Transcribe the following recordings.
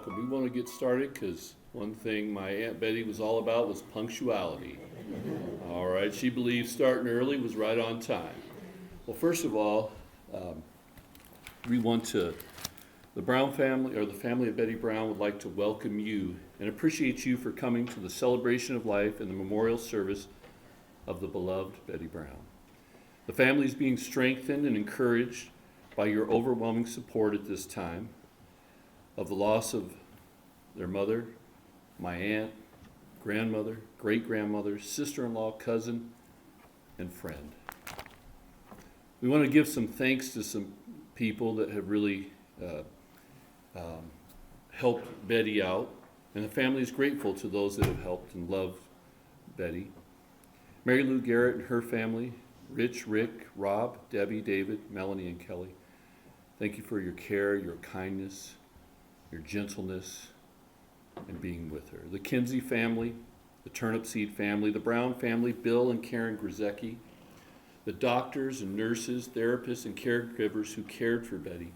welcome. We want to get started because one thing my Aunt Betty was all about was punctuality. All right, she believed starting early was right on time. Well, first of all, we want to, the Brown family, or the family of Betty Brown, would like to welcome you and appreciate you for coming to the celebration of life and the memorial service of the beloved Betty Brown. The family is being strengthened and encouraged by your overwhelming support at this time of the loss of their mother, my aunt, grandmother, great-grandmother, sister-in-law, cousin, and friend. We want to give some thanks to some people that have really helped Betty out, and the family is grateful to those that have helped and loved Betty. Mary Lou Garrett and her family, Rich, Rick, Rob, Debbie, David, Melanie, and Kelly. Thank you for your care, your kindness, your gentleness, and being with her. The Kinsey family, the Turnipseed family, the Brown family, Bill and Karen Grzecki, the doctors and nurses, therapists, and caregivers who cared for Betty,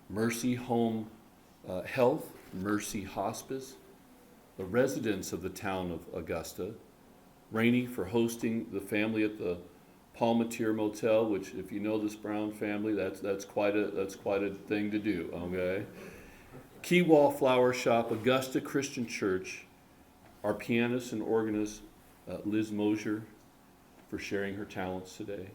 Mercy Home Health, Mercy Hospice, the residents of the town of Augusta, Rainey for hosting the family at the Palmatier Motel, which, if you know this Brown family, that's quite a thing to do. Okay. Keywall Flower Shop, Augusta Christian Church, our pianist and organist, Liz Mosier, for sharing her talents today.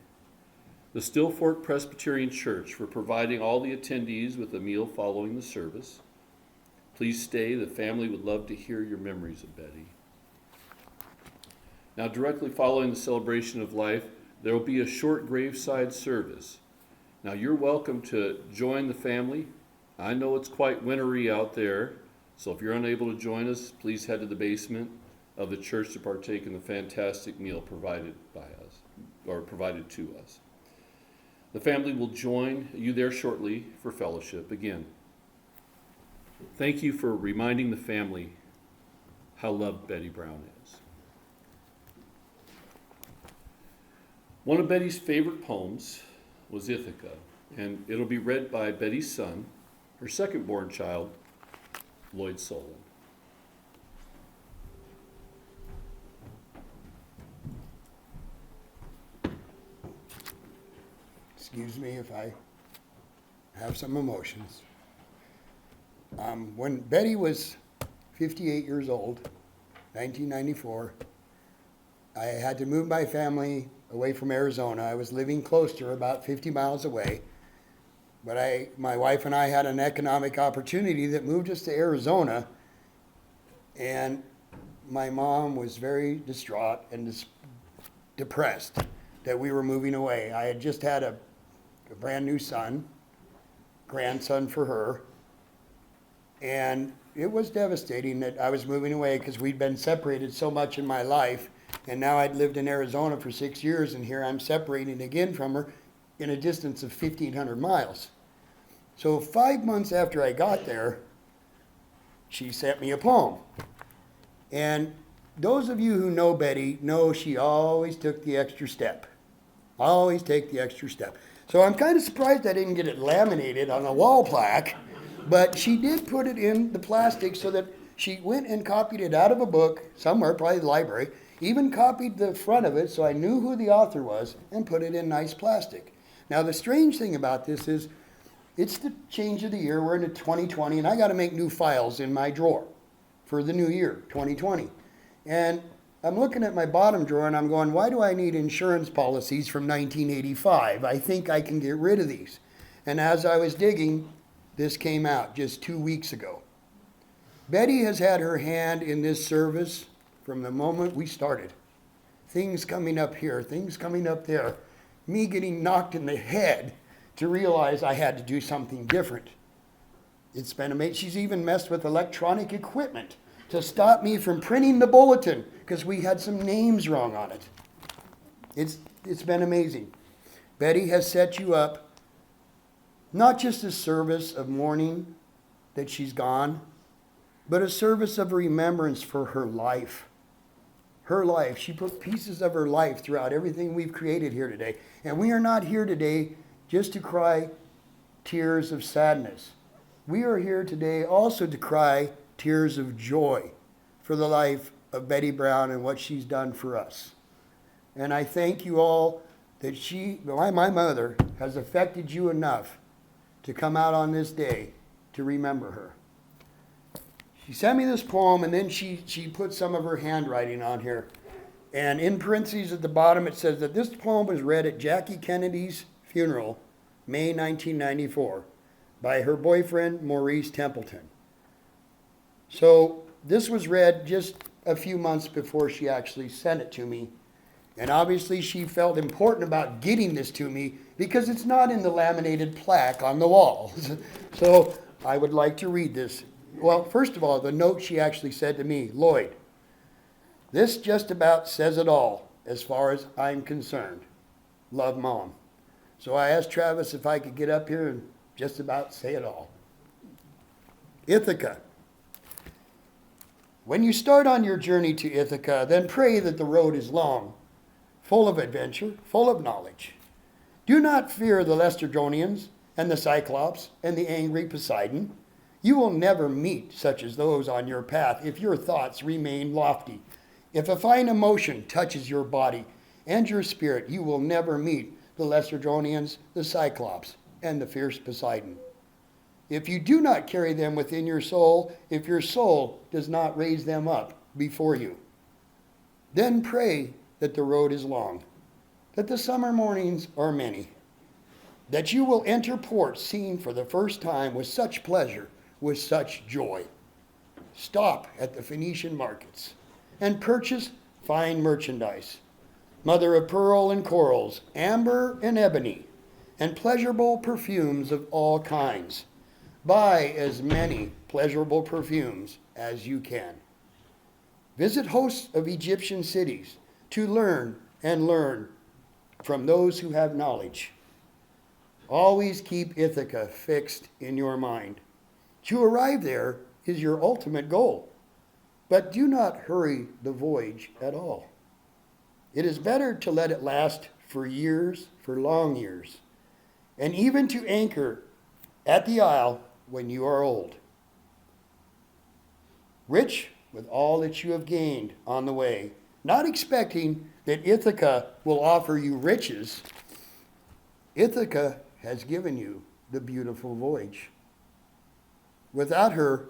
The Still Fork Presbyterian Church for providing all the attendees with a meal following the service. Please stay. The family would love to hear your memories of Betty. Now, directly following the celebration of life, there will be a short graveside service. Now, you're welcome to join the family. I know it's quite wintry out there, so if you're unable to join us, please head to the basement of the church to partake in the fantastic meal provided by us, or provided to us. The family will join you there shortly for fellowship. Again, thank you for reminding the family how loved Betty Brown is. One of Betty's favorite poems was Ithaca, and it'll be read by Betty's son, her second-born child, Lloyd Solon. Excuse me if I have some emotions. When Betty was 58 years old, 1994, I had to move my family away from Arizona. I was living close to her, about 50 miles away. But my wife and I had an economic opportunity that moved us to Arizona. And my mom was very distraught and depressed that we were moving away. I had just had a brand new grandson for her. And it was devastating that I was moving away because we'd been separated so much in my life. And now I'd lived in Arizona for 6 years, and here I'm separating again from her in a distance of 1,500 miles. So 5 months after I got there, she sent me a poem. And those of you who know Betty know she always took the extra step. Always take the extra step. So I'm kind of surprised I didn't get it laminated on a wall plaque, but she did put it in the plastic so that she went and copied it out of a book somewhere, probably the library, even copied the front of it so I knew who the author was and put it in nice plastic. Now, the strange thing about this is it's the change of the year. We're into 2020, and I got to make new files in my drawer for the new year, 2020. And I'm looking at my bottom drawer, and I'm going, why do I need insurance policies from 1985? I think I can get rid of these. And as I was digging, this came out just 2 weeks ago. Betty has had her hand in this service from the moment we started. Things coming up here, things coming up there. Me getting knocked in the head to realize I had to do something different. It's been amazing. She's even messed with electronic equipment to stop me from printing the bulletin because we had some names wrong on it. It's been amazing. Betty has set you up, not just a service of mourning that she's gone, but a service of remembrance for her life. Her life. She put pieces of her life throughout everything we've created here today. And we are not here today just to cry tears of sadness. we are here today also to cry tears of joy for the life of Bette Brown and what she's done for us. And I thank you all that my mother has affected you enough to come out on this day to remember her. She sent me this poem, and then she put some of her handwriting on here. And in parentheses at the bottom, it says that this poem was read at Jackie Kennedy's funeral, May 1994, by her boyfriend, Maurice Templeton. So this was read just a few months before she actually sent it to me. And obviously she felt important about getting this to me because it's not in the laminated plaque on the wall. So I would like to read this. Well, first of all, the note she actually said to me, Lloyd, this just about says it all as far as I'm concerned. Love, Mom. So I asked Travis if I could get up here and just about say it all. Ithaca. When you start on your journey to Ithaca, then pray that the road is long, full of adventure, full of knowledge. Do not fear the Laestradonians and the Cyclops and the angry Poseidon. You will never meet such as those on your path if your thoughts remain lofty. If a fine emotion touches your body and your spirit, you will never meet the Laestradonians, the Cyclops, and the fierce Poseidon. If you do not carry them within your soul, if your soul does not raise them up before you, then pray that the road is long, that the summer mornings are many, that you will enter port seen for the first time with such pleasure, with such joy. Stop at the Phoenician markets and purchase fine merchandise, mother of pearl and corals, amber and ebony, and pleasurable perfumes of all kinds. Buy as many pleasurable perfumes as you can. Visit hosts of Egyptian cities to learn and learn from those who have knowledge. Always keep Ithaca fixed in your mind. To arrive there is your ultimate goal, but do not hurry the voyage at all. It is better to let it last for years, for long years, and even to anchor at the isle when you are old. Rich with all that you have gained on the way, not expecting that Ithaca will offer you riches. Ithaca has given you the beautiful voyage. Without her,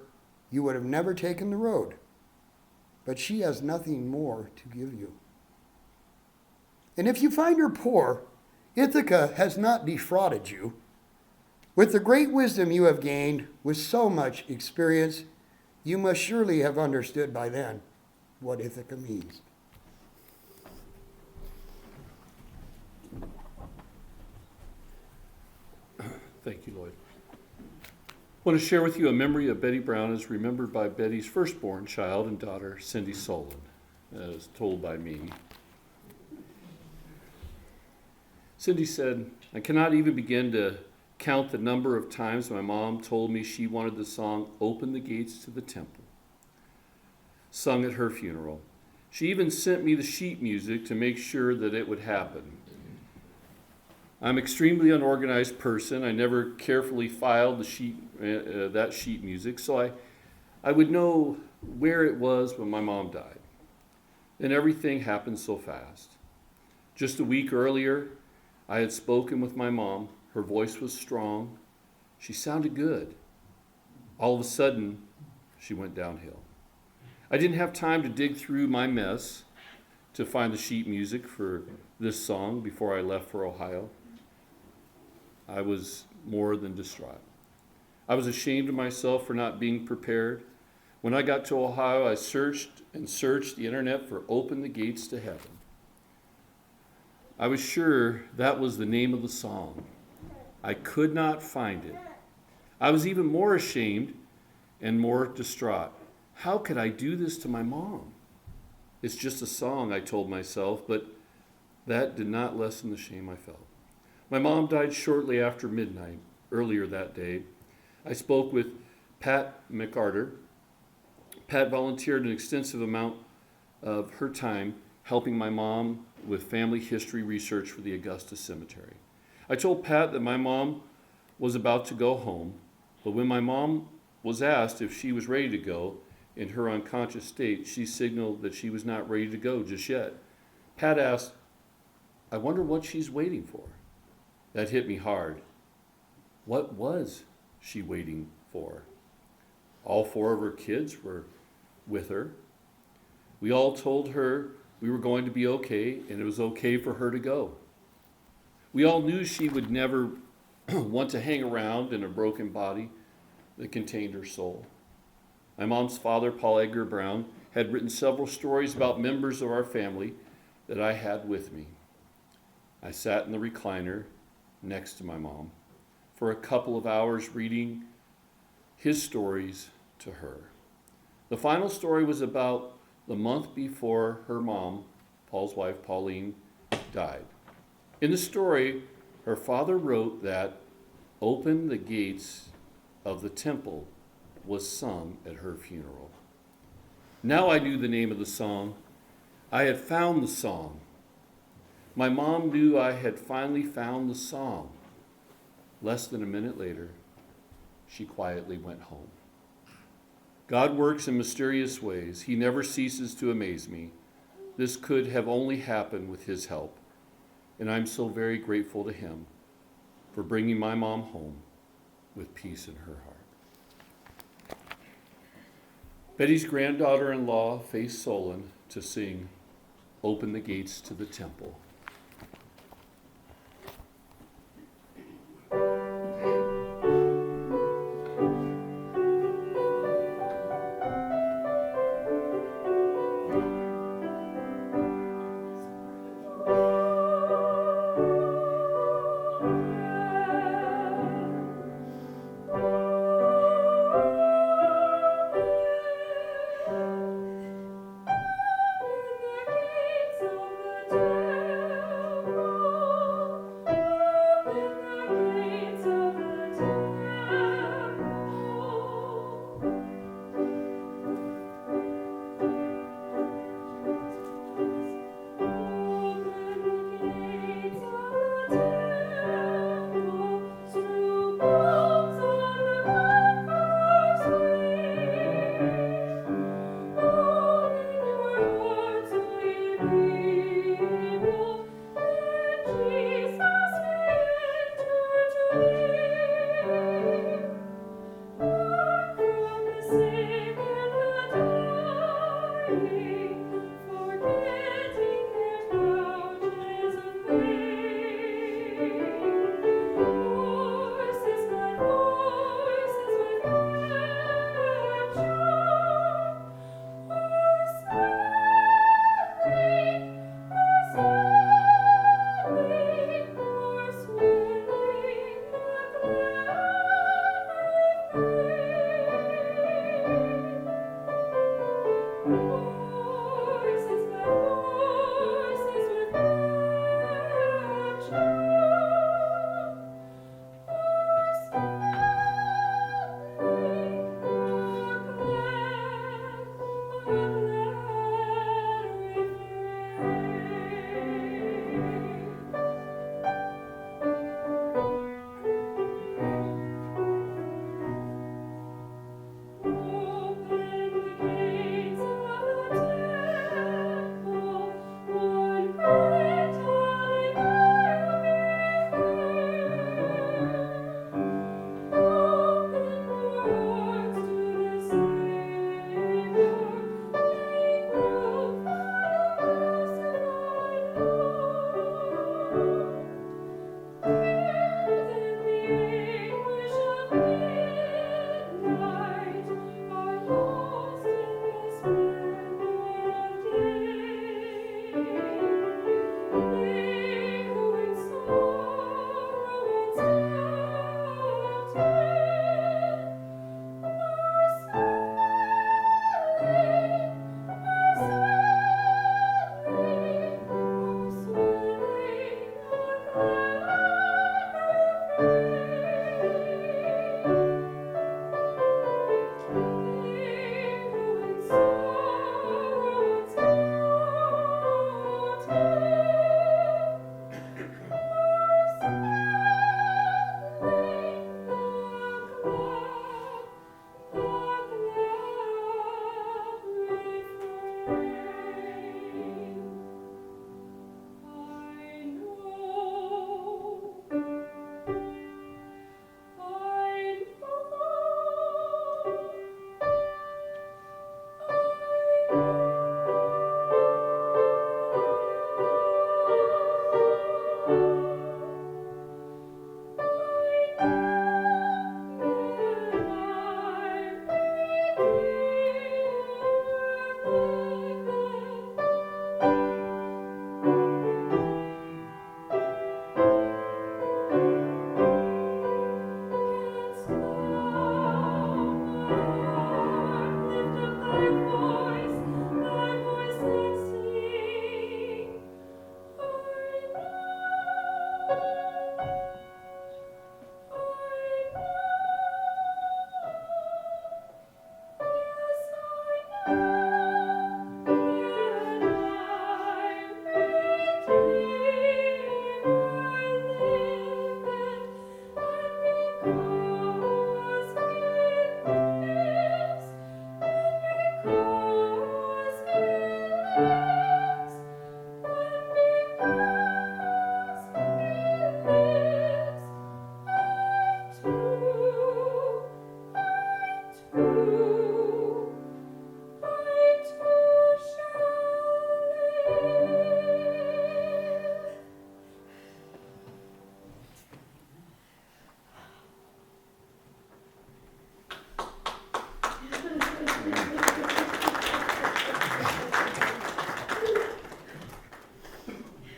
you would have never taken the road, but she has nothing more to give you. And if you find her poor, Ithaca has not defrauded you. With the great wisdom you have gained, with so much experience, you must surely have understood by then what Ithaca means. Thank you, Lloyd. I want to share with you a memory of Bette Brown as remembered by Betty's firstborn child and daughter, Cindy Solon, as told by me. Cindy said, I cannot even begin to count the number of times my mom told me she wanted the song Open the Gates to the Temple, sung at her funeral. She even sent me the sheet music to make sure that it would happen. I'm an extremely unorganized person. I never carefully filed that sheet music, so I would know where it was when my mom died. And everything happened so fast. Just a week earlier, I had spoken with my mom. Her voice was strong. She sounded good. All of a sudden, she went downhill. I didn't have time to dig through my mess to find the sheet music for this song before I left for Ohio. I was more than distraught. I was ashamed of myself for not being prepared. When I got to Ohio, I searched the internet for Open the Gates to Heaven. I was sure that was the name of the song. I could not find it. I was even more ashamed and more distraught. How could I do this to my mom? It's just a song, I told myself, but that did not lessen the shame I felt. My mom died shortly after midnight, earlier that day. I spoke with Pat McArthur. Pat volunteered an extensive amount of her time helping my mom with family history research for the Augusta Cemetery. I told Pat that my mom was about to go home, But when my mom was asked if she was ready to go in her unconscious state, she signaled that she was not ready to go just yet. Pat asked, "I wonder what she's waiting for." That hit me hard. What was she waiting for? All four of her kids were with her. We all told her we were going to be okay and it was okay for her to go. We all knew she would never want to hang around in a broken body that contained her soul. My mom's father, Paul Edgar Brown, had written several stories about members of our family that I had with me. I sat in the recliner next to my mom for a couple of hours reading his stories to her. The final story was about the month before her mom, Paul's wife, Pauline, died. In the story, her father wrote that "Open the Gates of the Temple" was sung at her funeral. Now I knew the name of the song. I had found the song. My mom knew I had finally found the song. Less than a minute later, she quietly went home. God works in mysterious ways. He never ceases to amaze me. This could have only happened with his help, and I'm so very grateful to him for bringing my mom home with peace in her heart. Betty's granddaughter-in-law faced Solon to sing "Open the Gates to the Temple."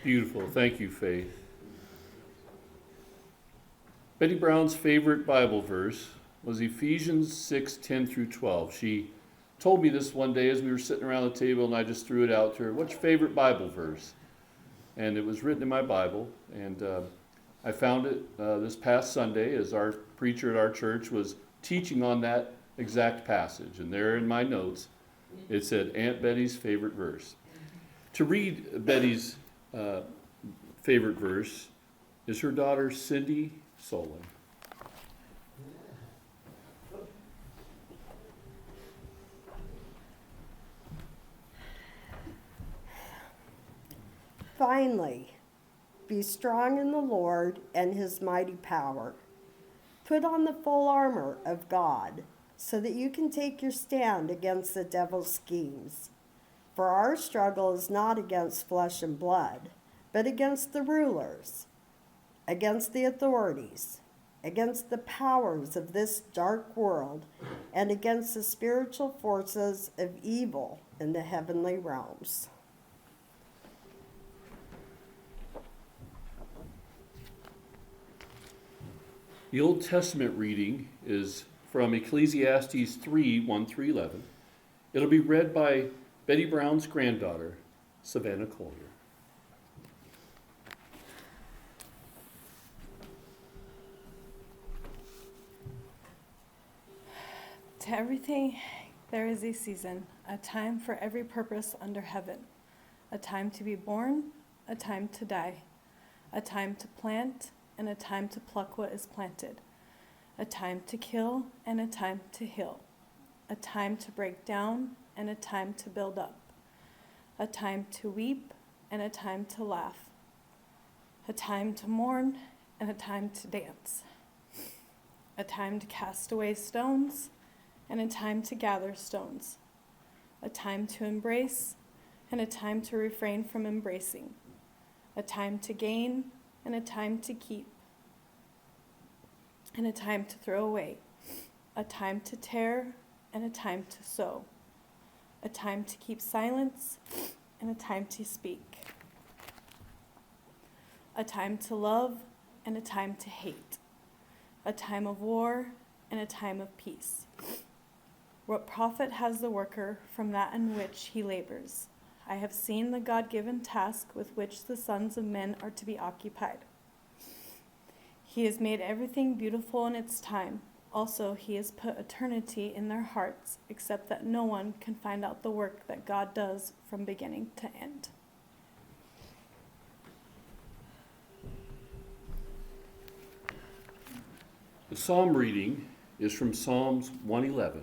Beautiful. Thank you, Faith. Betty Brown's favorite Bible verse was Ephesians 6:10 through 12. She told me this one day as we were sitting around the table, and I just threw it out to her. What's your favorite Bible verse? And it was written in my Bible, and I found it this past Sunday as our preacher at our church was teaching on that exact passage. And there in my notes, it said Aunt Betty's favorite verse. To read Betty's favorite verse is her daughter Cindy Solon. Finally, be strong in the Lord and his mighty power. Put on the full armor of God so that you can take your stand against the devil's schemes. For our struggle is not against flesh and blood, but against the rulers, against the authorities, against the powers of this dark world, and against the spiritual forces of evil in the heavenly realms. The Old Testament reading is from Ecclesiastes 3:1-11. It'll be read by Betty Brown's granddaughter, Savannah Collier. To everything there is a season, a time for every purpose under heaven, a time to be born, a time to die, a time to plant, and a time to pluck what is planted, a time to kill and a time to heal, a time to break down and a time to build up, a time to weep and a time to laugh, a time to mourn and a time to dance, a time to cast away stones and a time to gather stones, a time to embrace and a time to refrain from embracing, a time to gain and a time to keep, and a time to throw away, a time to tear and a time to sow, a time to keep silence and a time to speak, a time to love and a time to hate, a time of war and a time of peace. What profit has the worker from that in which he labors? I have seen the God-given task with which the sons of men are to be occupied. He has made everything beautiful in its time. Also, he has put eternity in their hearts, except that no one can find out the work that God does from beginning to end. The psalm reading is from Psalms 111.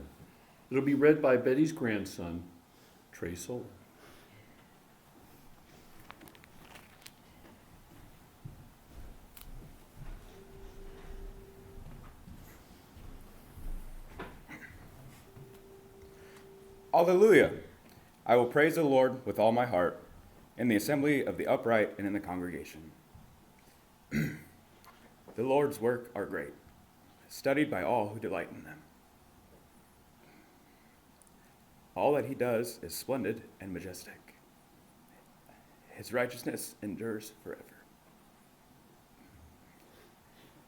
It'll be read by Betty's grandson, Trey Soul. Alleluia! I will praise the Lord with all my heart, in the assembly of the upright and in the congregation. The Lord's work are great, studied by all who delight in them. All that he does is splendid and majestic. His righteousness endures forever.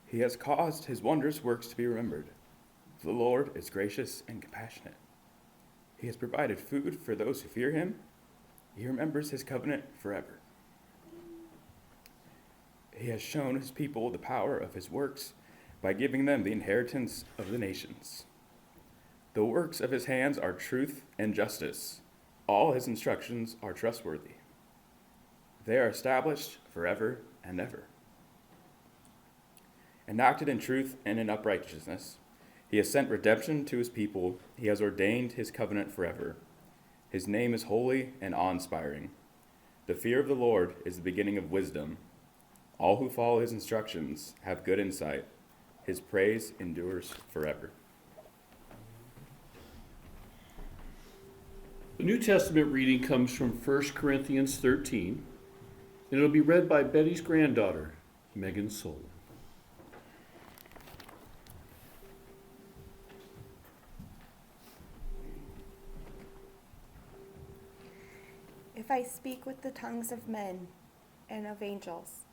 He has caused his wondrous works to be remembered. The Lord is gracious and compassionate. He has provided food for those who fear him. He remembers his covenant forever. He has shown his people the power of his works by giving them the inheritance of the nations. The works of his hands are truth and justice. All his instructions are trustworthy. They are established forever and ever. Enacted in truth and in uprightness, he has sent redemption to his people. He has ordained his covenant forever. His name is holy and awe-inspiring. The fear of the Lord is the beginning of wisdom. All who follow his instructions have good insight. His praise endures forever. The New Testament reading comes from 1 Corinthians 13, and it'll be read by Betty's granddaughter, Megan Solon. If I speak with the tongues of men and of angels,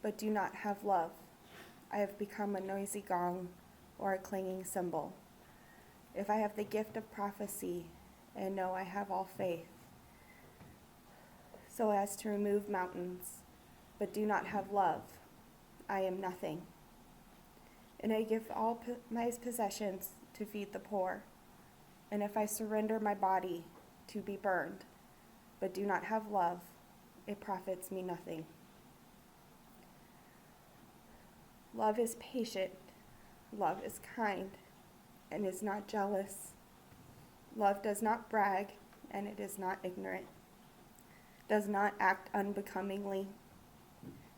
but do not have love, I have become a noisy gong or a clanging cymbal. If I have the gift of prophecy and know I have all faith, so as to remove mountains, but do not have love, I am nothing. And I give all my possessions to feed the poor, and if I surrender my body to be burned, but do not have love, it profits me nothing. Love is patient, love is kind, and is not jealous. Love does not brag, and it is not ignorant, does not act unbecomingly.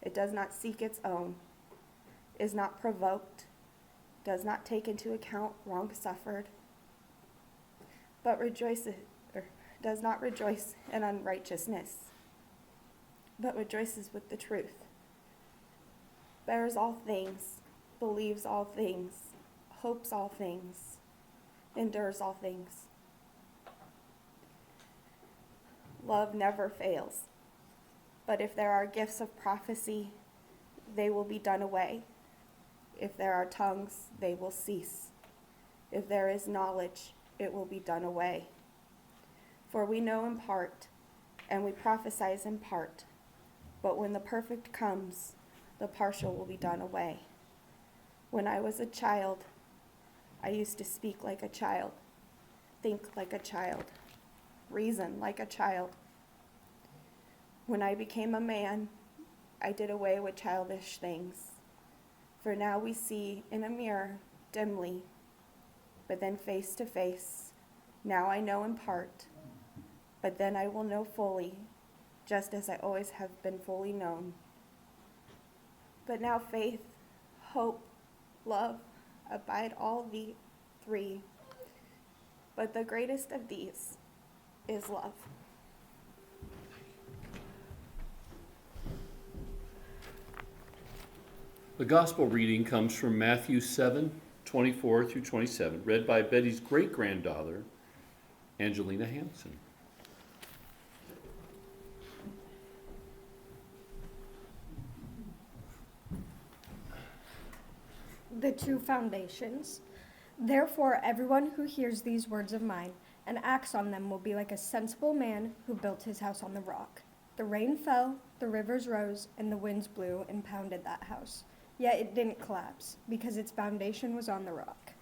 It does not seek its own, is not provoked, does not take into account wrong suffered, but does not rejoice in unrighteousness, but rejoices with the truth, bears all things, believes all things, hopes all things, endures all things. Love never fails, but if there are gifts of prophecy, they will be done away. If there are tongues, they will cease. If there is knowledge, it will be done away. For we know in part, and we prophesy in part, but when the perfect comes, the partial will be done away. When I was a child, I used to speak like a child, think like a child, reason like a child. When I became a man, I did away with childish things. For now we see in a mirror dimly, but then face to face. Now I know in part, but then I will know fully, just as I always have been fully known. But now faith, hope, love abide all the three, but the greatest of these is love. The gospel reading comes from Matthew 7:24 through 27, read by Betty's great-granddaughter, Angelina Hansen. The two foundations. Therefore, everyone who hears these words of mine and acts on them will be like a sensible man who built his house on the rock. The rain fell, the rivers rose, and the winds blew and pounded that house. Yet it didn't collapse, because its foundation was on the rock.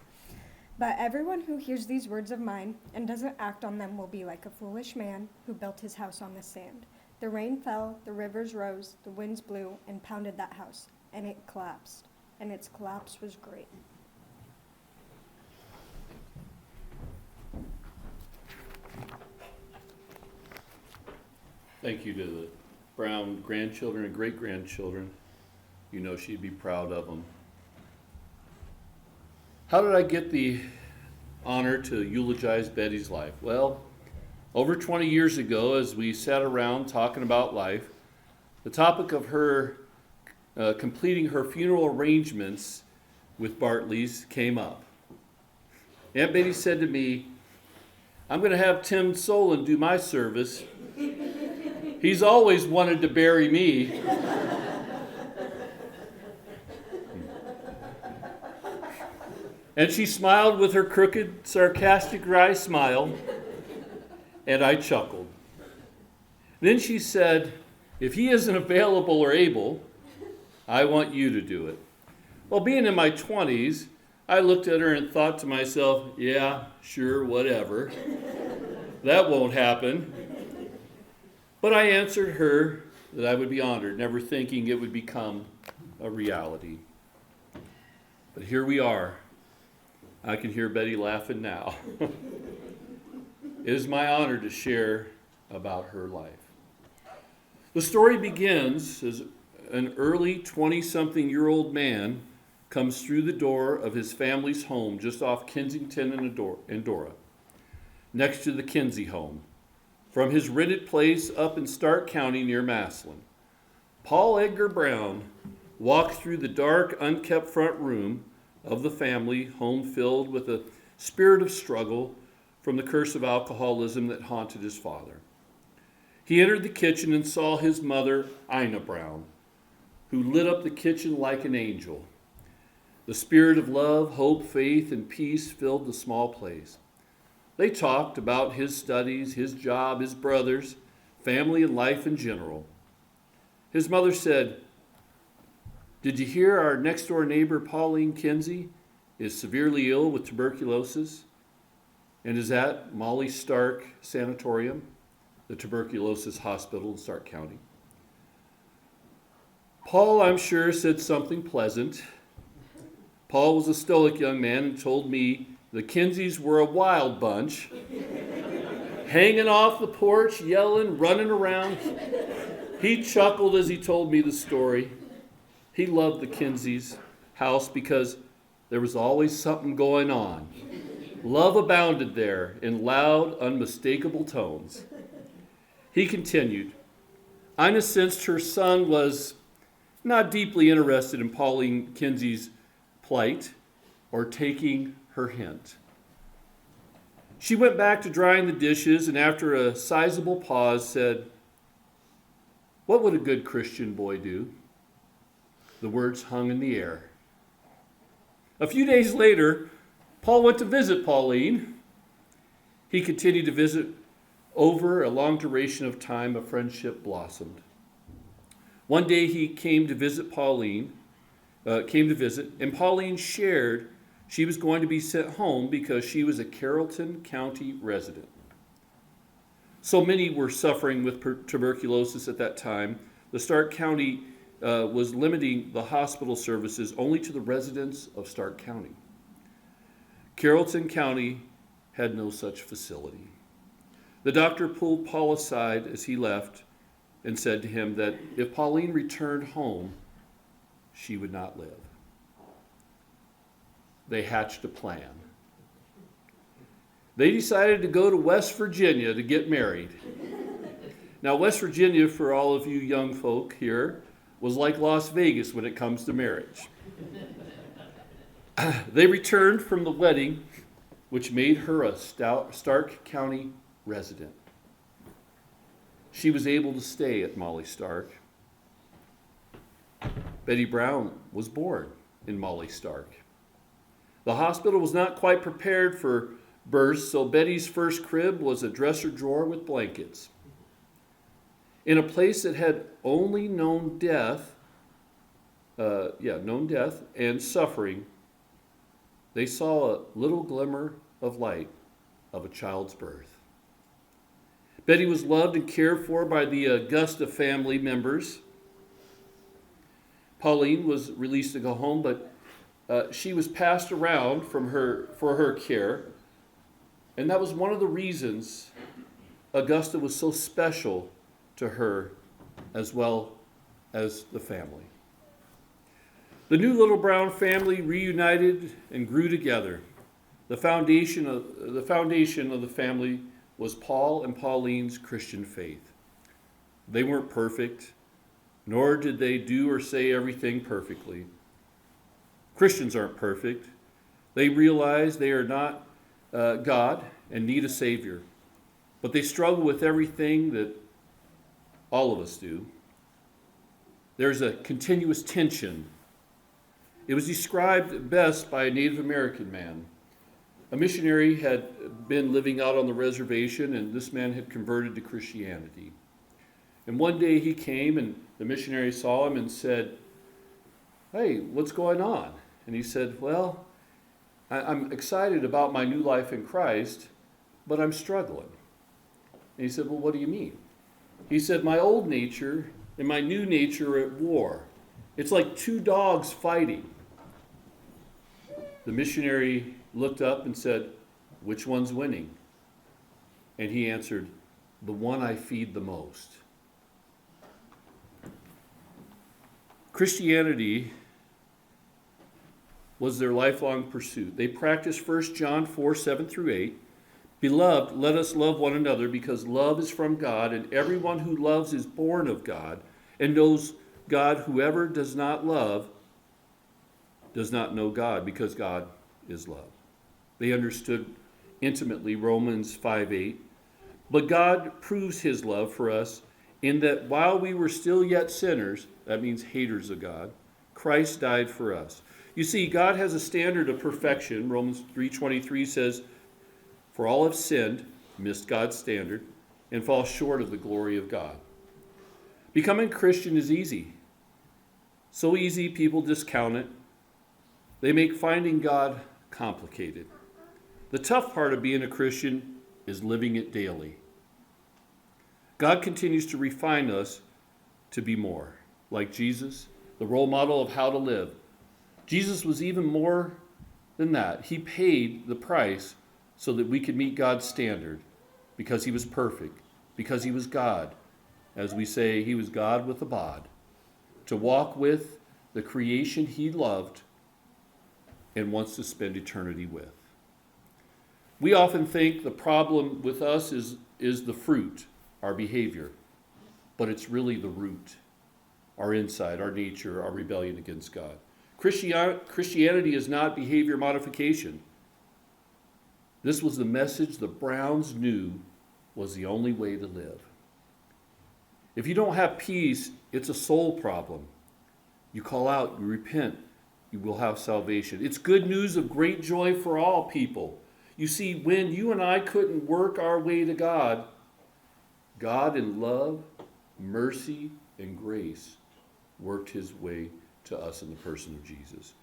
But everyone who hears these words of mine and doesn't act on them will be like a foolish man who built his house on the sand. The rain fell, the rivers rose, the winds blew and pounded that house, and it collapsed. And its collapse was great. Thank you to the Brown grandchildren and great-grandchildren. You know she'd be proud of them. How did I get the honor to eulogize Betty's life? Well, over 20 years ago, as we sat around talking about life, the topic of her completing her funeral arrangements with Bartley's came up. Aunt Betty said to me, "I'm going to have Tim Solon do my service. He's always wanted to bury me." And she smiled with her crooked, sarcastic, wry smile, and I chuckled. Then she said, "If he isn't available or able, I want you to do it." Well, being in my 20s, I looked at her and thought to myself, yeah, sure, whatever. That won't happen. But I answered her that I would be honored, never thinking it would become a reality. But here we are. I can hear Betty laughing now. It is my honor to share about her life. The story begins as an early 20-something-year-old man comes through the door of his family's home just off Kensington and Endora, next to the Kinsey home, from his rented place up in Stark County near Massillon. Paul Edgar Brown walked through the dark, unkept front room of the family home filled with a spirit of struggle from the curse of alcoholism that haunted his father. He entered the kitchen and saw his mother, Ina Brown, who lit up the kitchen like an angel. The spirit of love, hope, faith, and peace filled the small place. They talked about his studies, his job, his brothers, family, and life in general. His mother said, "Did you hear our next-door neighbor, Pauline Kinsey, is severely ill with tuberculosis and is at Molly Stark Sanatorium, the tuberculosis hospital in Stark County?" Paul, I'm sure, said something pleasant. Paul was a stoic young man and told me the Kinseys were a wild bunch, hanging off the porch, yelling, running around. He chuckled as he told me the story. He loved the Kinseys' house because there was always something going on. Love abounded there in loud, unmistakable tones. He continued, Ina sensed her son was not deeply interested in Pauline Kinsey's plight or taking her hint. She went back to drying the dishes and after a sizable pause said, "What would a good Christian boy do?" The words hung in the air. A few days later, Paul went to visit Pauline. He continued to visit. Over a long duration of time, a friendship blossomed. One day he came to visit, and Pauline shared she was going to be sent home because she was a Carrollton County resident. So many were suffering with tuberculosis at that time. The Stark County was limiting the hospital services only to the residents of Stark County. Carrollton County had no such facility. The doctor pulled Paul aside as he left and said to him that if Pauline returned home, she would not live. They hatched a plan. They decided to go to West Virginia to get married. Now, West Virginia, for all of you young folk here, was like Las Vegas when it comes to marriage. They returned from the wedding, which made her a Stark County resident. She was able to stay at Molly Stark. Bette Brown was born in Molly Stark. The hospital was not quite prepared for births, so Betty's first crib was a dresser drawer with blankets. In a place that had only known death and suffering, they saw a little glimmer of light of a child's birth. Betty was loved and cared for by the Augusta family members. Pauline was released to go home, but she was passed around for her care. And that was one of the reasons Augusta was so special to her as well as the family. The new Little Brown family reunited and grew together. The foundation of the family was Paul and Pauline's Christian faith. They weren't perfect, nor did they do or say everything perfectly. Christians aren't perfect. They realize they are not God and need a Savior. But they struggle with everything that all of us do. There's a continuous tension. It was described best by a Native American man. A missionary had been living out on the reservation, and this man had converted to Christianity. And one day he came, and the missionary saw him and said, "Hey, what's going on?" And he said, "Well, I'm excited about my new life in Christ, but I'm struggling." And he said, "Well, what do you mean?" He said, "My old nature and my new nature are at war. It's like two dogs fighting." The missionary looked up and said, "Which one's winning?" And he answered, "The one I feed the most." Christianity was their lifelong pursuit. They practiced 1 John 4:7-8. "Beloved, let us love one another because love is from God, and everyone who loves is born of God and knows God. Whoever does not love does not know God, because God is love." They understood intimately Romans 5:8. But God proves his love for us in that while we were still yet sinners, that means haters of God, Christ died for us. You see, God has a standard of perfection. Romans 3:23 says, "For all have sinned, missed God's standard, and fall short of the glory of God." Becoming Christian is easy. So easy, people discount it. They make finding God complicated. The tough part of being a Christian is living it daily. God continues to refine us to be more like Jesus, the role model of how to live. Jesus was even more than that. He paid the price so that we could meet God's standard because he was perfect, because he was God. As we say, he was God with a bod. To walk with the creation he loved and wants to spend eternity with. We often think the problem with us is the fruit, our behavior, but it's really the root, our inside, our nature, our rebellion against God. Christianity is not behavior modification. This was the message the Browns knew was the only way to live. If you don't have peace, it's a soul problem. You call out, you repent, you will have salvation. It's good news of great joy for all people. You see, when you and I couldn't work our way to God, God in love, mercy, and grace worked his way to us in the person of Jesus.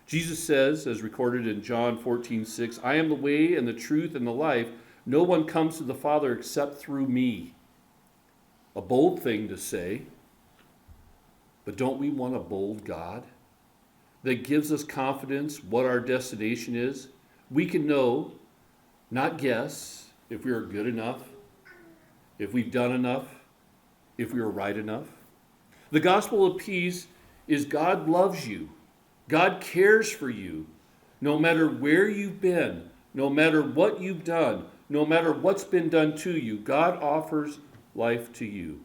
Jesus says, as recorded in John 14:6, "I am the way and the truth and the life. No one comes to the Father except through me." A bold thing to say, but don't we want a bold God that gives us confidence what our destination is? We can know, not guess, if we are good enough, if we've done enough, if we are right enough. The gospel of peace is God loves you. God cares for you. No matter where you've been, no matter what you've done, no matter what's been done to you, God offers life to you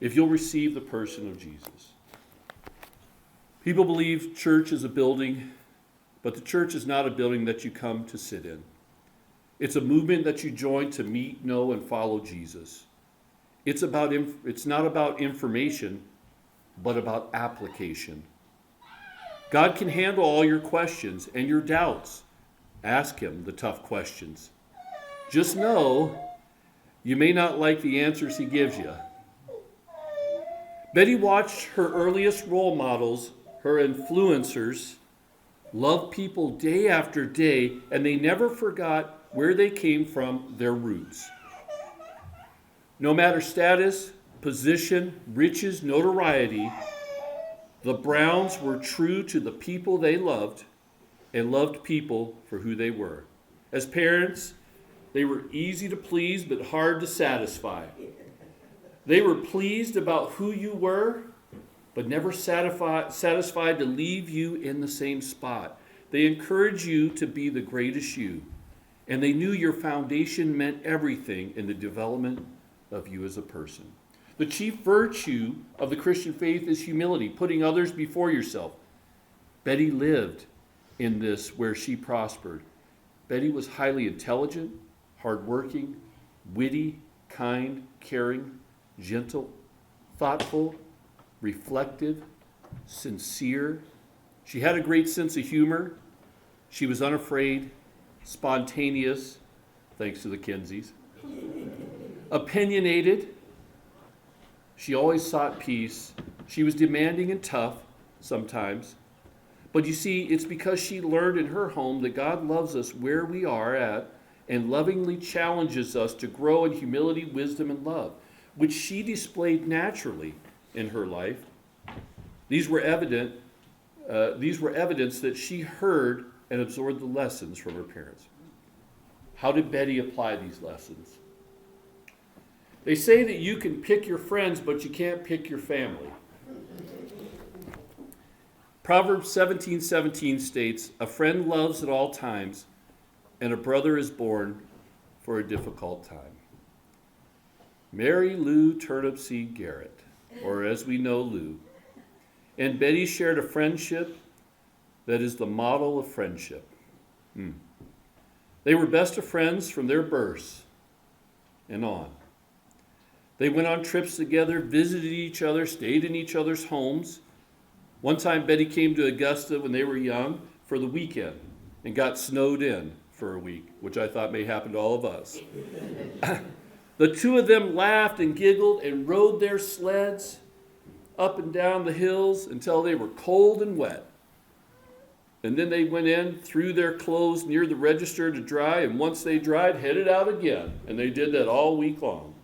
if you'll receive the person of Jesus. People believe church is a building, but the church is not a building that you come to sit in. It's a movement that you join to meet, know, and follow Jesus. It's not about information, but about application. God can handle all your questions and your doubts. Ask him the tough questions. Just know you may not like the answers he gives you. Betty watched her earliest role models, her influencers, love people day after day, and they never forgot where they came from, their roots. No matter status, position, riches, notoriety, the Browns were true to the people they loved and loved people for who they were. As parents, they were easy to please but hard to satisfy. They were pleased about who you were, but never satisfied to leave you in the same spot. They encouraged you to be the greatest you, and they knew your foundation meant everything in the development of you as a person. The chief virtue of the Christian faith is humility, putting others before yourself. Betty lived in this where she prospered. Betty was highly intelligent, hardworking, witty, kind, caring, gentle, thoughtful, reflective, sincere. She had a great sense of humor. She was unafraid, spontaneous, thanks to the Kinseys, opinionated. She always sought peace. She was demanding and tough sometimes. But you see, it's because she learned in her home that God loves us where we are at and lovingly challenges us to grow in humility, wisdom, and love, which she displayed naturally in her life. These were evidence that she heard and absorbed the lessons from her parents. How did Betty apply these lessons? They say that you can pick your friends, but you can't pick your family. Proverbs 17:17 states, "A friend loves at all times, and a brother is born for a difficult time." Mary Lou Turnipseed Garrett, or as we know, Lou, and Betty shared a friendship that is the model of friendship. They were best of friends from their births. and on. They went on trips together, visited each other, stayed in each other's homes. One time Betty came to Augusta when they were young for the weekend and got snowed in for a week, which I thought may happen to all of us. The two of them laughed and giggled and rode their sleds up and down the hills until they were cold and wet. And then they went in, threw their clothes near the register to dry, and once they dried, headed out again. And they did that all week long.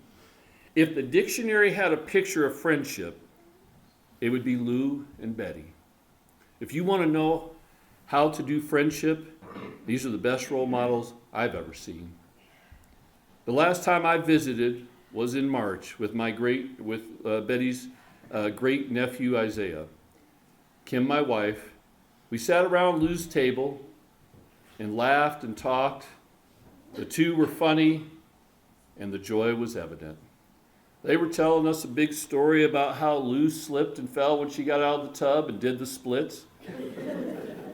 If the dictionary had a picture of friendship, it would be Lou and Betty. If you want to know how to do friendship, these are the best role models I've ever seen. The last time I visited was in March with Betty's great nephew Isaiah. Kim, my wife, we sat around Lou's table and laughed and talked. The two were funny, and the joy was evident. They were telling us a big story about how Lou slipped and fell when she got out of the tub and did the splits,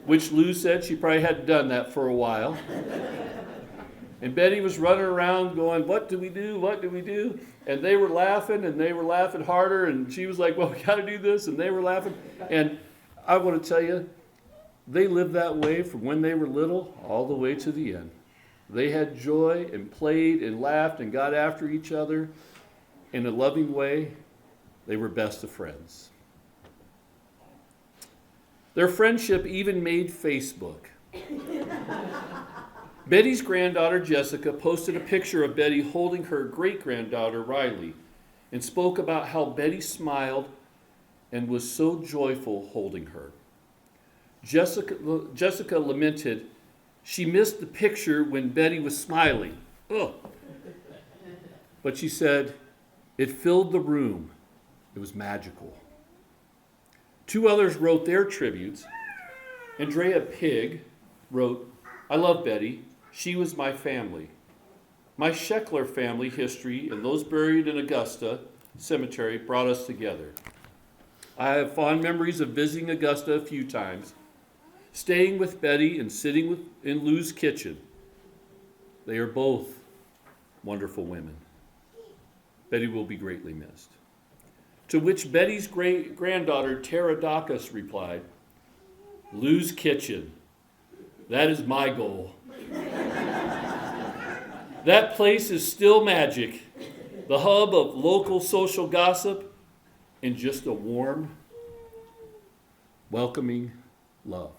which Lou said she probably hadn't done that for a while. And Betty was running around going, what do we do? What do we do? And they were laughing harder, and she was like, well, we got to do this, and they were laughing. And I want to tell you, they lived that way from when they were little all the way to the end. They had joy and played and laughed and got after each other in a loving way. They were best of friends. Their friendship even made Facebook. Betty's granddaughter Jessica posted a picture of Betty holding her great-granddaughter Riley and spoke about how Betty smiled and was so joyful holding her. Jessica lamented she missed the picture when Betty was smiling. Ugh. But she said, it filled the room. It was magical. Two others wrote their tributes. Andrea Pig wrote, I love Betty. She was my family. My Scheckler family history and those buried in Augusta Cemetery brought us together. I have fond memories of visiting Augusta a few times, staying with Betty and sitting in Lou's kitchen. They are both wonderful women. Betty will be greatly missed. To which Betty's great-granddaughter Tara Dacus replied, Lou's kitchen. That is my goal. That place is still magic, the hub of local social gossip, and just a warm, welcoming love.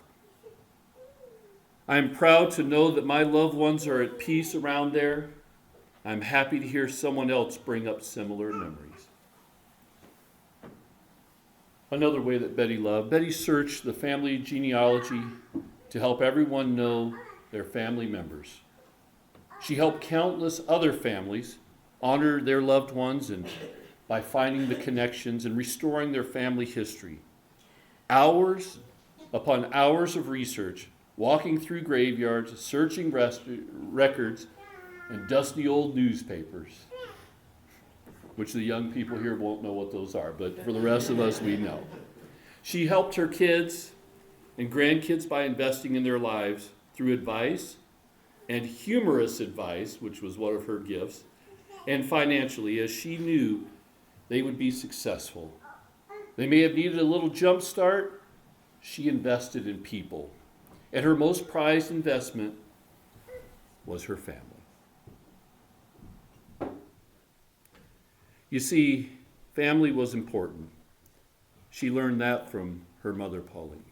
I am proud to know that my loved ones are at peace around there. I'm happy to hear someone else bring up similar memories. Another way that Betty loved, Betty searched the family genealogy to help everyone know their family members. She helped countless other families honor their loved ones and by finding the connections and restoring their family history. Hours upon hours of research, walking through graveyards, searching records, and dusty old newspapers, which the young people here won't know what those are, but for the rest of us, we know. She helped her kids and grandkids by investing in their lives through advice and humorous advice, which was one of her gifts, and financially, as she knew they would be successful. They may have needed a little jump start. She invested in people. And her most prized investment was her family. You see, family was important. She learned that from her mother, Pauline.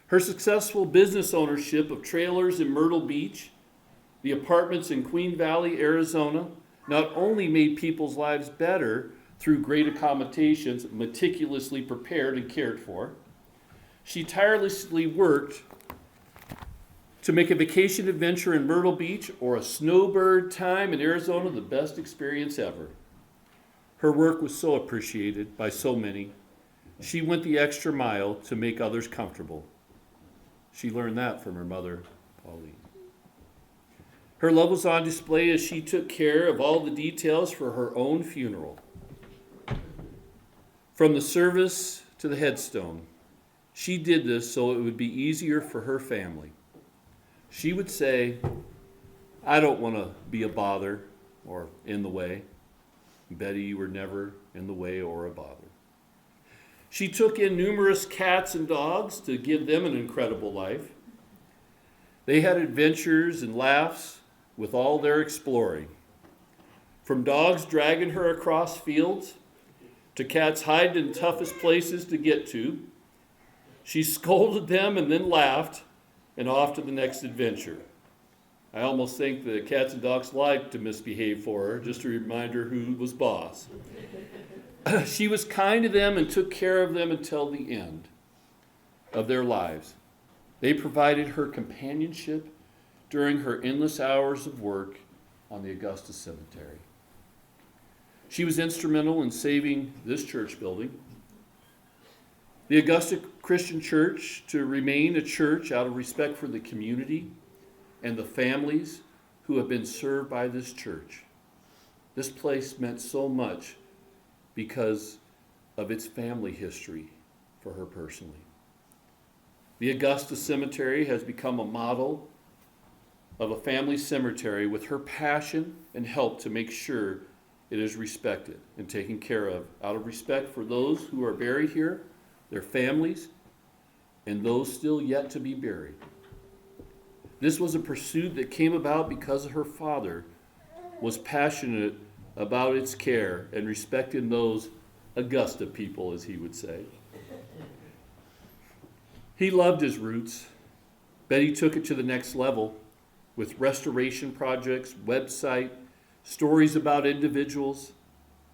Her successful business ownership of trailers in Myrtle Beach, the apartments in Queen Valley, Arizona, not only made people's lives better through great accommodations, meticulously prepared and cared for, she tirelessly worked to make a vacation adventure in Myrtle Beach or a snowbird time in Arizona the best experience ever. Her work was so appreciated by so many. She went the extra mile to make others comfortable. She learned that from her mother, Pauline. Her love was on display as she took care of all the details for her own funeral. From the service to the headstone, she did this so it would be easier for her family. She would say, I don't want to be a bother or in the way. Betty, you were never in the way or a bother. She took in numerous cats and dogs to give them an incredible life. They had adventures and laughs with all their exploring. From dogs dragging her across fields to cats hiding in toughest places to get to, she scolded them and then laughed and off to the next adventure. I almost think the cats and dogs liked to misbehave for her, just to remind her who was boss. She was kind to them and took care of them until the end of their lives. They provided her companionship during her endless hours of work on the Augusta cemetery. She was instrumental in saving this church building, the Augusta Christian Church, to remain a church out of respect for the community and the families who have been served by this church. This place meant so much because of its family history for her personally. The Augusta Cemetery has become a model of a family cemetery with her passion and help to make sure it is respected and taken care of out of respect for those who are buried here, their families, and those still yet to be buried. This was a pursuit that came about because her father was passionate about its care and respecting those Augusta people, as he would say. He loved his roots. Betty took it to the next level with restoration projects, website, stories about individuals.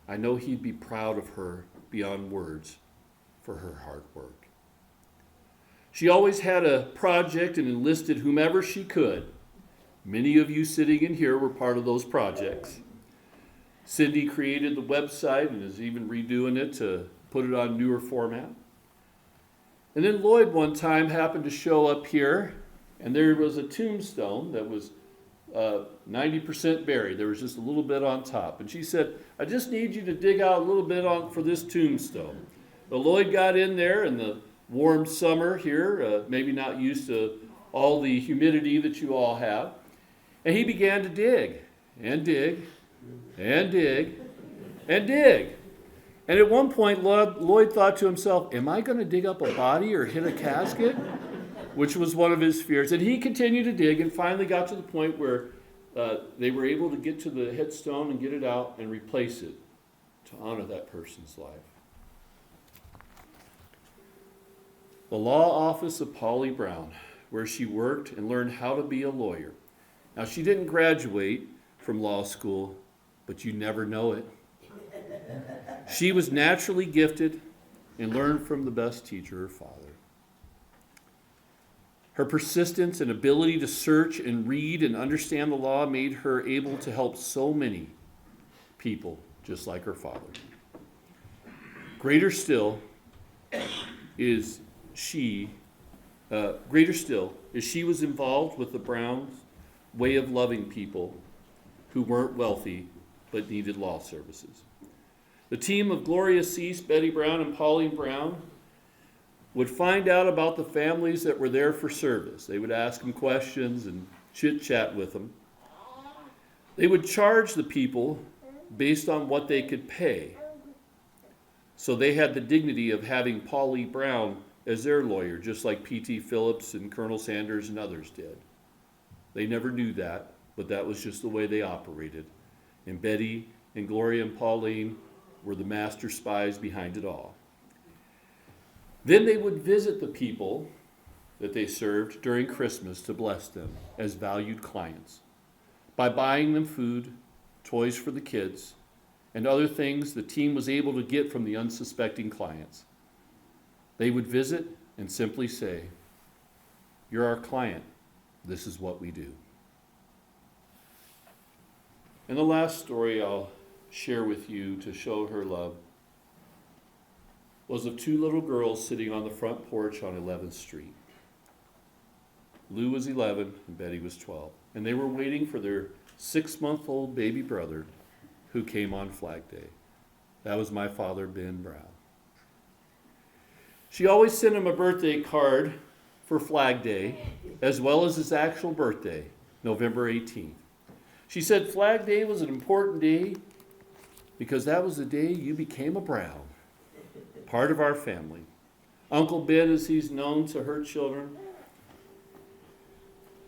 I know he'd be proud of her beyond words for her hard work. She always had a project and enlisted whomever she could. Many of you sitting in here were part of those projects. Cindy created the website and is even redoing it to put it on newer format. And then Lloyd one time happened to show up here, and there was a tombstone that was 90% buried. There was just a little bit on top. And she said, I just need you to dig out a little bit for this tombstone. But Lloyd got in there in the warm summer here, maybe not used to all the humidity that you all have. And he began to dig and dig and dig and dig. And at one point, Lloyd thought to himself, am I going to dig up a body or hit a casket? Which was one of his fears. And he continued to dig and finally got to the point where they were able to get to the headstone and get it out and replace it to honor that person's life. The law office of Polly Brown, where she worked and learned how to be a lawyer. Now, she didn't graduate from law school, but you never know it. She was naturally gifted and learned from the best teacher, her father. Her persistence and ability to search and read and understand the law made her able to help so many people, just like her father. Greater still is she was involved with the Browns' way of loving people who weren't wealthy but needed law services. The team of Gloria Cease, Betty Brown, and Pauline Brown would find out about the families that were there for service. They would ask them questions and chit-chat with them. They would charge the people based on what they could pay. So they had the dignity of having Pauline Brown as their lawyer, just like P.T. Phillips and Colonel Sanders and others did. They never knew that, but that was just the way they operated. And Betty and Gloria and Pauline were the master spies behind it all. Then they would visit the people that they served during Christmas to bless them as valued clients by buying them food, toys for the kids, and other things the team was able to get from the unsuspecting clients. They would visit and simply say, "You're our client. This is what we do." And the last story I'll share with you to show her love was of two little girls sitting on the front porch on 11th Street. Lou was 11 and Betty was 12, and they were waiting for their 6-month-old baby brother who came on Flag Day. That was my father, Ben Brown. She always sent him a birthday card for Flag Day, as well as his actual birthday, November 18th. She said Flag Day was an important day because that was the day you became a Brown, part of our family. Uncle Ben, as he's known to her children,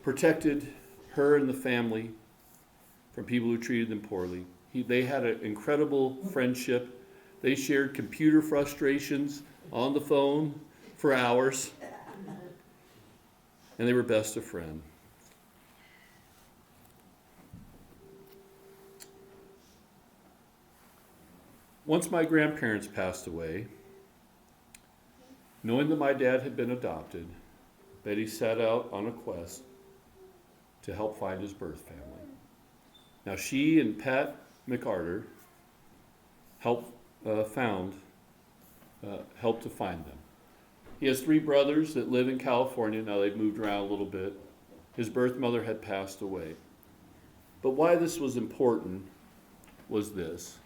protected her and the family from people who treated them poorly. They had an incredible friendship. They shared computer frustrations on the phone for hours, and they were best of friends. Once my grandparents passed away, knowing that my dad had been adopted, Betty set out on a quest to help find his birth family. Now she and Pat McArthur helped to find them. He has 3 brothers that live in California. Now they've moved around a little bit. His birth mother had passed away. But why this was important was this.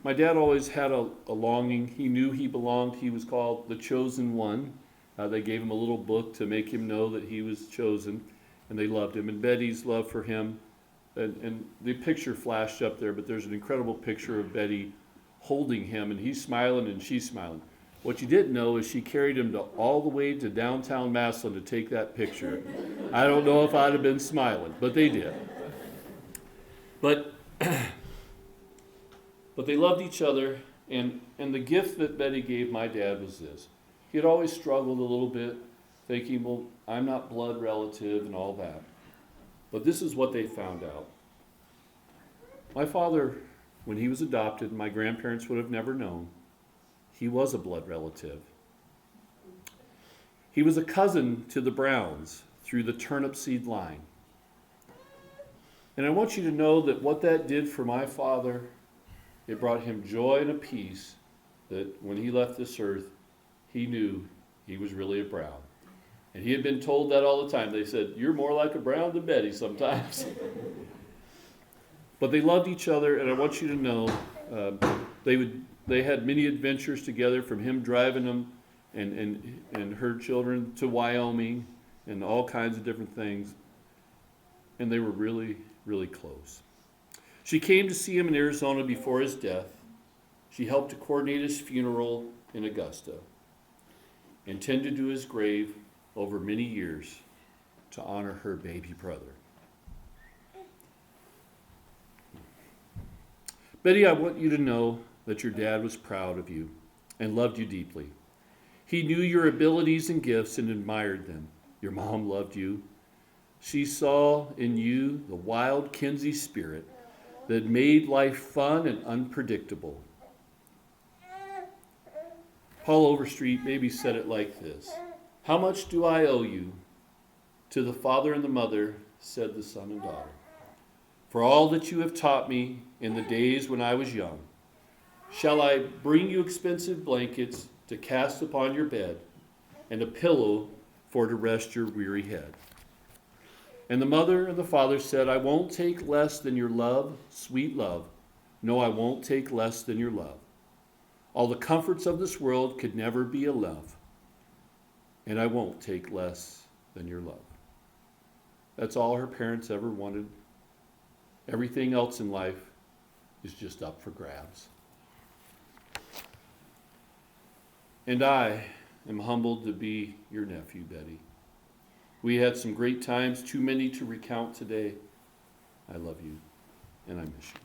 My dad always had a longing. He knew he belonged. He was called the Chosen One. They gave him a little book to make him know that he was chosen, and they loved him. And Betty's love for him, and the picture flashed up there, but there's an incredible picture of Betty holding him, and he's smiling and she's smiling. What you didn't know is she carried him all the way to downtown Massillon to take that picture. I don't know if I'd have been smiling, but they did. But they loved each other, and the gift that Betty gave my dad was this. He had always struggled a little bit, thinking, well, I'm not blood relative and all that. But this is what they found out. My father, when he was adopted, my grandparents would have never known, he was a blood relative. He was a cousin to the Browns through the turnip seed line. And I want you to know that what that did for my father, it brought him joy and a peace that when he left this earth, he knew he was really a Brown. And he had been told that all the time. They said, you're more like a Brown than Betty sometimes. But they loved each other, and I want you to know they had many adventures together, from him driving them and her children to Wyoming and all kinds of different things. And they were really, really close. She came to see him in Arizona before his death. She helped to coordinate his funeral in Augusta and tended to his grave over many years to honor her baby brother. Betty, I want you to know that your dad was proud of you and loved you deeply. He knew your abilities and gifts and admired them. Your mom loved you. She saw in you the wild Kinsey spirit that made life fun and unpredictable. Paul Overstreet maybe said it like this. How much do I owe you? To the father and the mother, said the son and daughter. For all that you have taught me in the days when I was young. Shall I bring you expensive blankets to cast upon your bed, and a pillow for to rest your weary head? And the mother and the father said, I won't take less than your love, sweet love. No, I won't take less than your love. All the comforts of this world could never be enough, and I won't take less than your love. That's all her parents ever wanted. Everything else in life is just up for grabs. And I am humbled to be your nephew, Betty. We had some great times, too many to recount today. I love you, and I miss you.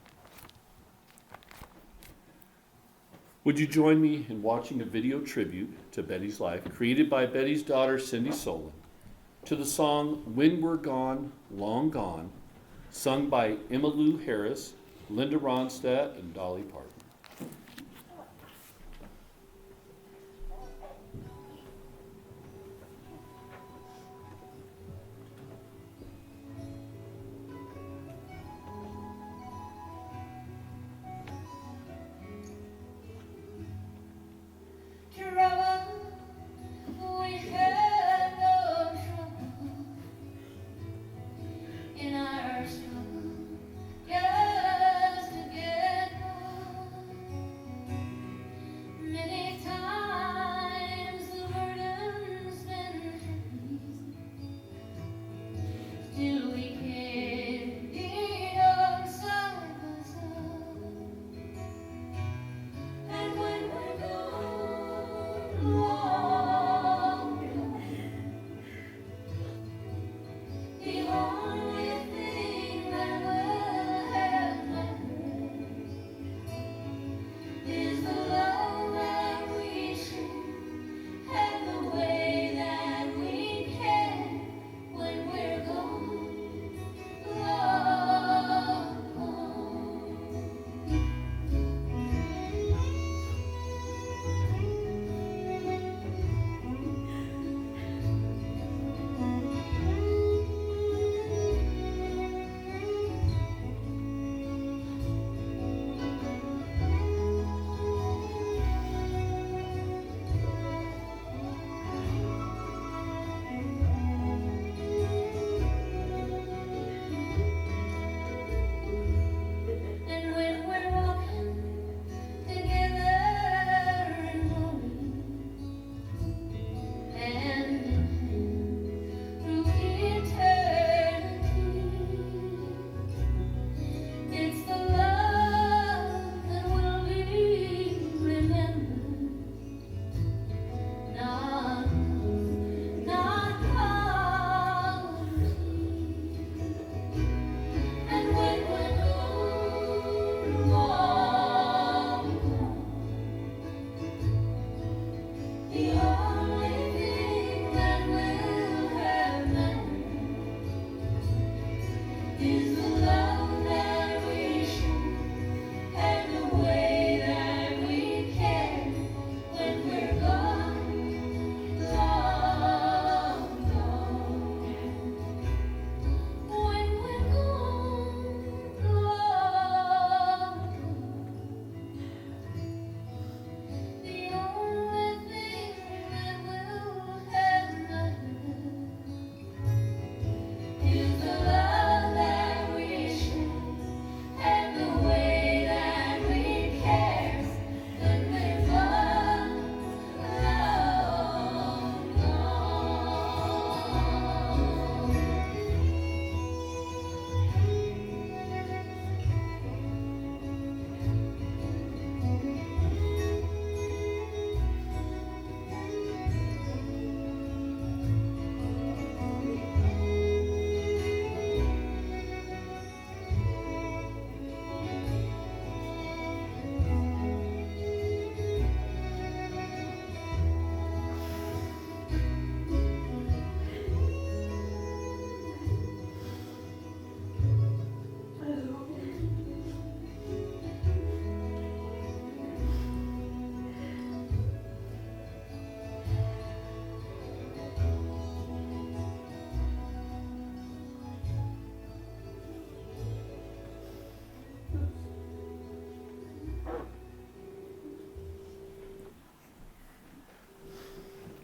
Would you join me in watching a video tribute to Betty's life, created by Betty's daughter, Cindy Solon, to the song When We're Gone, Long Gone, sung by Emma Lou Harris, Linda Ronstadt, and Dolly Parton.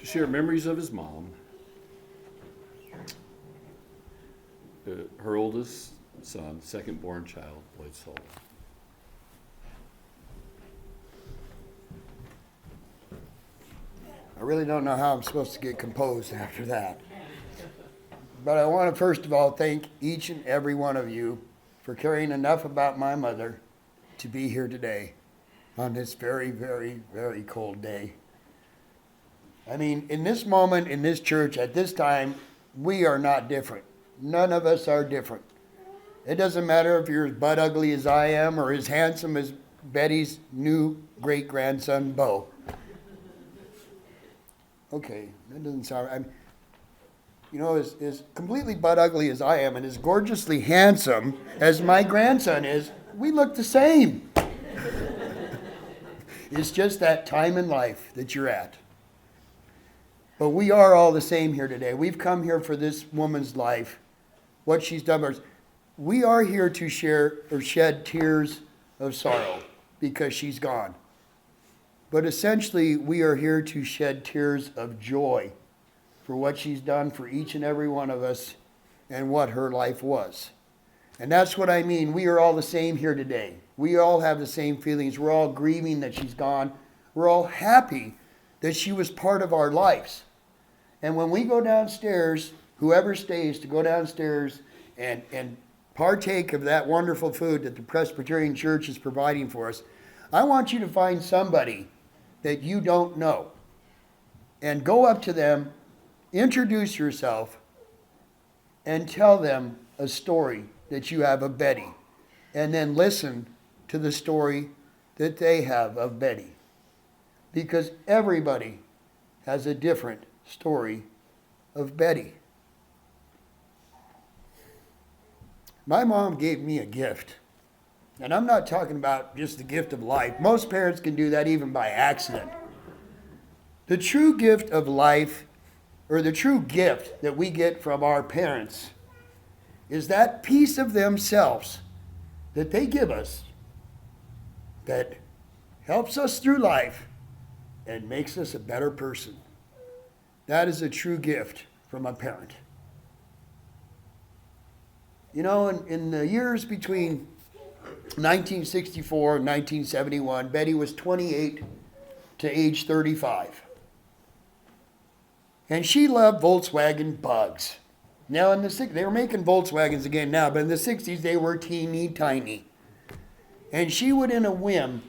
share memories of his mom, her oldest son, second born child, Lloyd Soul. I really don't know how I'm supposed to get composed after that. But I want to first of all thank each and every one of you for caring enough about my mother to be here today on this very, very, very cold day. I mean, in this moment, in this church, at this time, we are not different. None of us are different. It doesn't matter if you're as butt ugly as I am or as handsome as Betty's new great-grandson, Bo. Okay, that doesn't sound... as completely butt ugly as I am and as gorgeously handsome as my grandson is, we look the same. It's just that time in life that you're at. But we are all the same here today. We've come here for this woman's life, what she's done for us. We are here to share or shed tears of sorrow because she's gone. But essentially, we are here to shed tears of joy for what she's done for each and every one of us and what her life was. And that's what I mean. We are all the same here today. We all have the same feelings. We're all grieving that she's gone. We're all happy that she was part of our lives. And when we go downstairs, whoever stays to go downstairs and partake of that wonderful food that the Presbyterian Church is providing for us, I want you to find somebody that you don't know and go up to them, introduce yourself, and tell them a story that you have of Betty, and then listen to the story that they have of Betty. Because everybody has a different story of Betty. My mom gave me a gift. And I'm not talking about just the gift of life. Most parents can do that even by accident. The true gift of life, or the true gift that we get from our parents, is that piece of themselves that they give us that helps us through life and makes us a better person. That is a true gift from a parent. You know, in the years between 1964 and 1971, Betty was 28 to age 35. And she loved Volkswagen Bugs. Now, in the 60s, they were making Volkswagens again now, but in the 60s, they were teeny tiny. And she would, in a whim,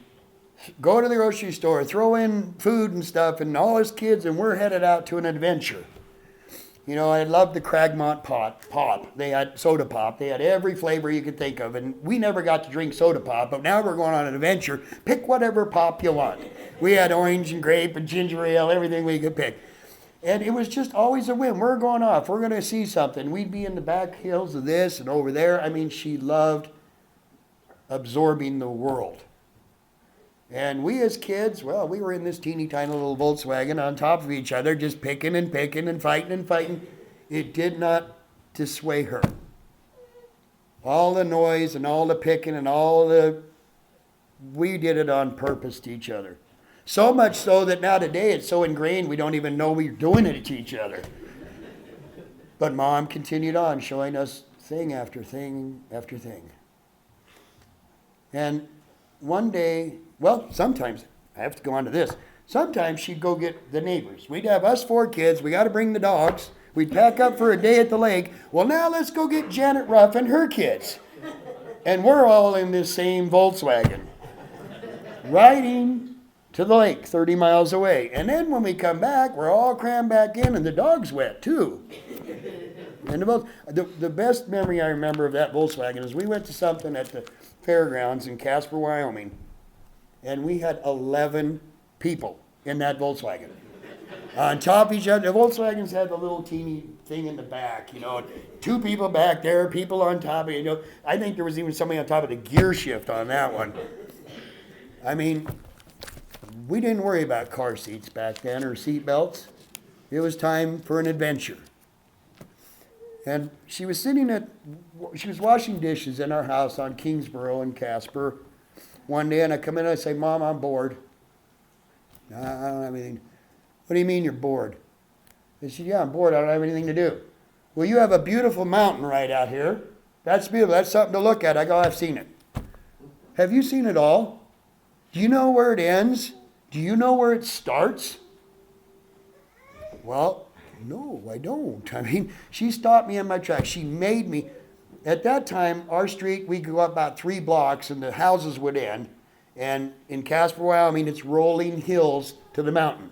go to the grocery store, throw in food and stuff, and all his kids, and we're headed out to an adventure. You know, I loved the Cragmont pop. They had soda pop. They had every flavor you could think of. And we never got to drink soda pop, but now we're going on an adventure. Pick whatever pop you want. We had orange and grape and ginger ale, everything we could pick. And it was just always a whim. We're going off. We're going to see something. We'd be in the back hills of this and over there. I mean, she loved absorbing the world. And we as kids, well, we were in this teeny tiny little Volkswagen on top of each other, just picking and fighting and fighting. It did not dissuade her. All the noise and all the picking and we did it on purpose to each other. So much so that now today it's so ingrained we don't even know we're doing it to each other. But Mom continued on showing us thing after thing after thing. And one day, well, sometimes, I have to go on to this. Sometimes she'd go get the neighbors. We'd have us 4 kids. We got to bring the dogs. We'd pack up for a day at the lake. Well, now let's go get Janet Ruff and her kids. And we're all in this same Volkswagen, riding to the lake 30 miles away. And then when we come back, we're all crammed back in, and the dog's wet too. And the best memory I remember of that Volkswagen is we went to something at the fairgrounds in Casper, Wyoming, and we had 11 people in that Volkswagen. On top of each other, the Volkswagens had the little teeny thing in the back, 2 people back there, people on top of it, I think there was even somebody on top of the gear shift on that one. I mean, we didn't worry about car seats back then or seat belts. It was time for an adventure. And she was washing dishes in our house on Kingsborough in Casper one day, and I come in and I say, Mom, I'm bored. I don't have anything. What do you mean you're bored? They said, yeah, I'm bored. I don't have anything to do. Well, you have a beautiful mountain right out here. That's beautiful. That's something to look at. I go, I've seen it. Have you seen it all? Do you know where it ends? Do you know where it starts? Well, no, I don't. I mean, she stopped me in my tracks. She made me. At that time, our street, we could go up about 3 blocks and the houses would end. And in Casper, Wyoming, it's rolling hills to the mountain.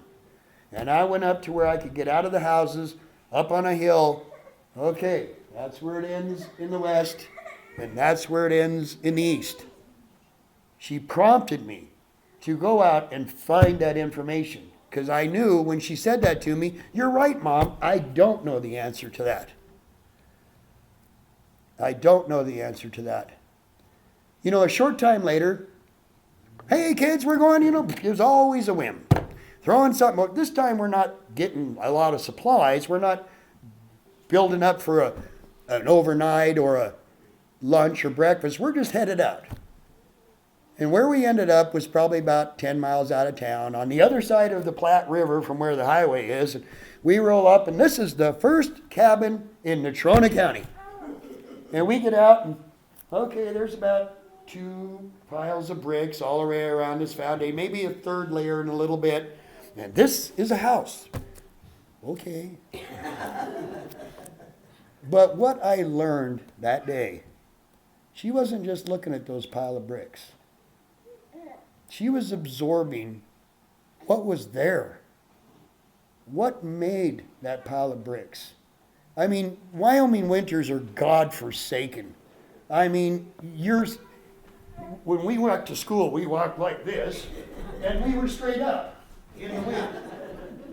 And I went up to where I could get out of the houses, up on a hill. Okay, that's where it ends in the west, and that's where it ends in the east. She prompted me to go out and find that information, because I knew when she said that to me, you're right, Mom, I don't know the answer to that. I don't know the answer to that. You know, a short time later, hey kids, we're going, there's always a whim. Throwing something, this time we're not getting a lot of supplies. We're not building up for an overnight or a lunch or breakfast. We're just headed out. And where we ended up was probably about 10 miles out of town, on the other side of the Platte River from where the highway is. And we roll up, and this is the first cabin in Natrona County. And we get out, and okay, there's about 2 piles of bricks all the way around this foundation, maybe a third layer in a little bit. And this is a house. Okay. But what I learned that day, she wasn't just looking at those pile of bricks. She was absorbing what was there. What made that pile of bricks? I mean, Wyoming winters are God-forsaken. I mean, when we went to school, we walked like this, and we were straight up in the wind.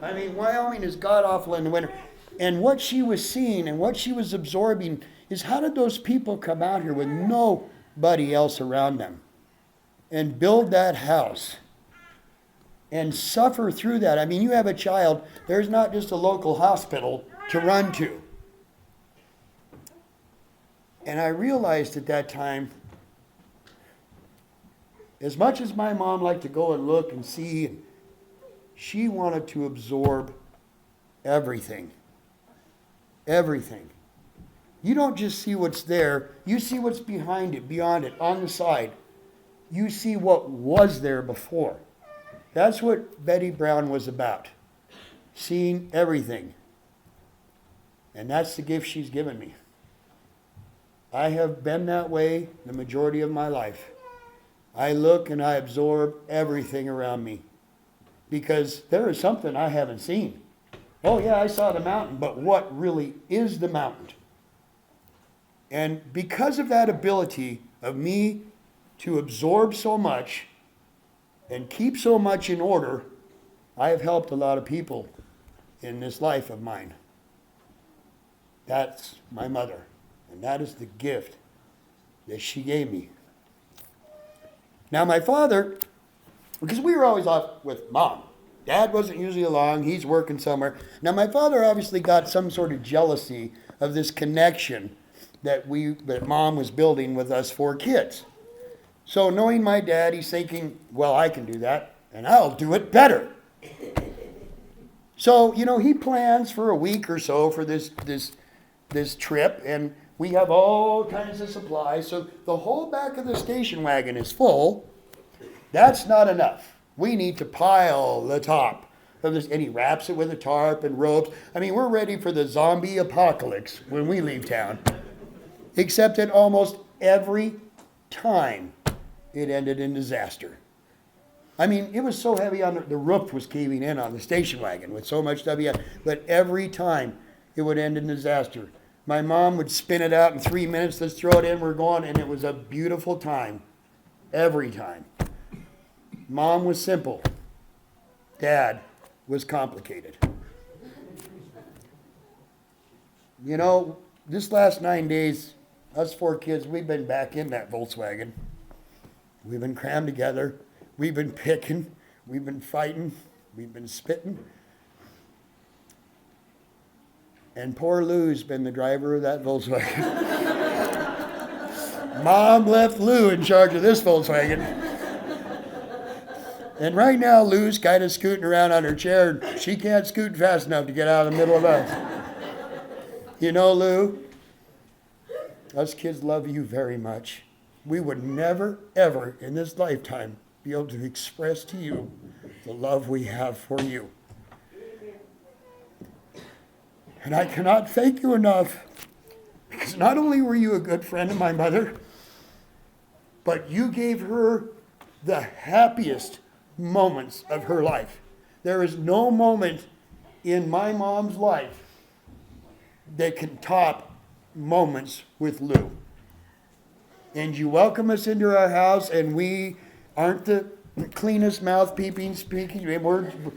I mean, Wyoming is god-awful in the winter. And what she was seeing and what she was absorbing is, how did those people come out here with nobody else around them and build that house and suffer through that? I mean, you have a child, there's not just a local hospital to run to. And I realized at that time, as much as my mom liked to go and look and see, she wanted to absorb everything. Everything. You don't just see what's there, you see what's behind it, beyond it, on the side. You see what was there before. That's what Bette Brown was about. Seeing everything. And that's the gift she's given me. I have been that way the majority of my life. I look and I absorb everything around me, because there is something I haven't seen. Oh yeah, I saw the mountain, but what really is the mountain? And because of that ability of me to absorb so much and keep so much in order, I have helped a lot of people in this life of mine. That's my mother, and that is the gift that she gave me. Now my father, because we were always off with Mom. Dad wasn't usually along, he's working somewhere. Now my father obviously got some sort of jealousy of this connection that Mom was building with us 4 kids. So knowing my dad, he's thinking, well, I can do that, and I'll do it better. So, he plans for a week or so for this trip, and we have all kinds of supplies. So the whole back of the station wagon is full. That's not enough. We need to pile the top of this, and he wraps it with a tarp and ropes. I mean, we're ready for the zombie apocalypse when we leave town. Except that almost every time it ended in disaster. I mean, it was so heavy on the roof was caving in on the station wagon with so much stuff. But every time it would end in disaster. My mom would spin it out in 3 minutes. Let's throw it in. We're going. And it was a beautiful time. Every time. Mom was simple. Dad was complicated. This last 9 days, us 4 kids, we've been back in that Volkswagen. We've been crammed together. We've been picking. We've been fighting. We've been spitting. And poor Lou's been the driver of that Volkswagen. Mom left Lou in charge of this Volkswagen. And right now, Lou's kind of scooting around on her chair. She can't scoot fast enough to get out of the middle of us. You know, Lou, us kids love you very much. We would never, ever in this lifetime be able to express to you the love we have for you. And I cannot thank you enough, because not only were you a good friend of my mother, but you gave her the happiest moments of her life. There is no moment in my mom's life that can top moments with Lou. And you welcome us into our house, and we aren't the cleanest mouth speaking.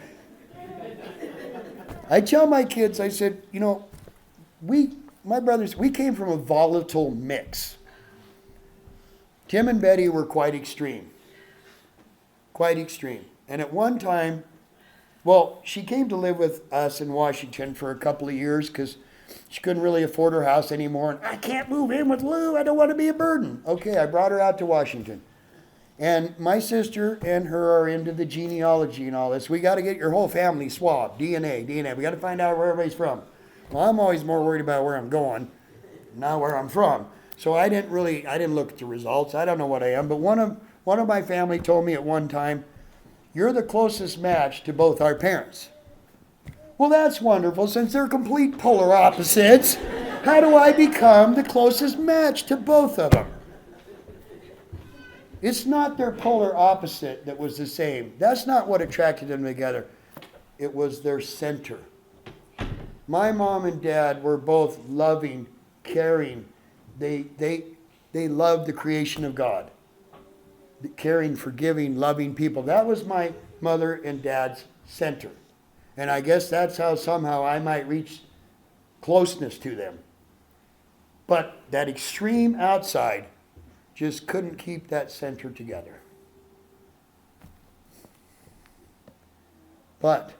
I tell my kids, I said, you know, my brothers, we came from a volatile mix. Tim and Betty were quite extreme. Quite extreme. And at one time, well, she came to live with us in Washington for a couple of years because she couldn't really afford her house anymore. And I can't move in with Lou. I don't want to be a burden. Okay, I brought her out to Washington. And my sister and her are into the genealogy and all this. We got to get your whole family swabbed, DNA. We got to find out where everybody's from. Well, I'm always more worried about where I'm going, not where I'm from. So I didn't look at the results. I don't know what I am. But one of my family told me at one time, you're the closest match to both our parents. Well, that's wonderful. Since they're complete polar opposites, how do I become the closest match to both of them? It's not their polar opposite that was the same. That's not what attracted them together. It was their center. My mom and dad were both loving, caring. They loved the creation of God. The caring, forgiving, loving people. That was my mother and dad's center. And I guess that's how somehow I might reach closeness to them. But that extreme outside just couldn't keep that center together. But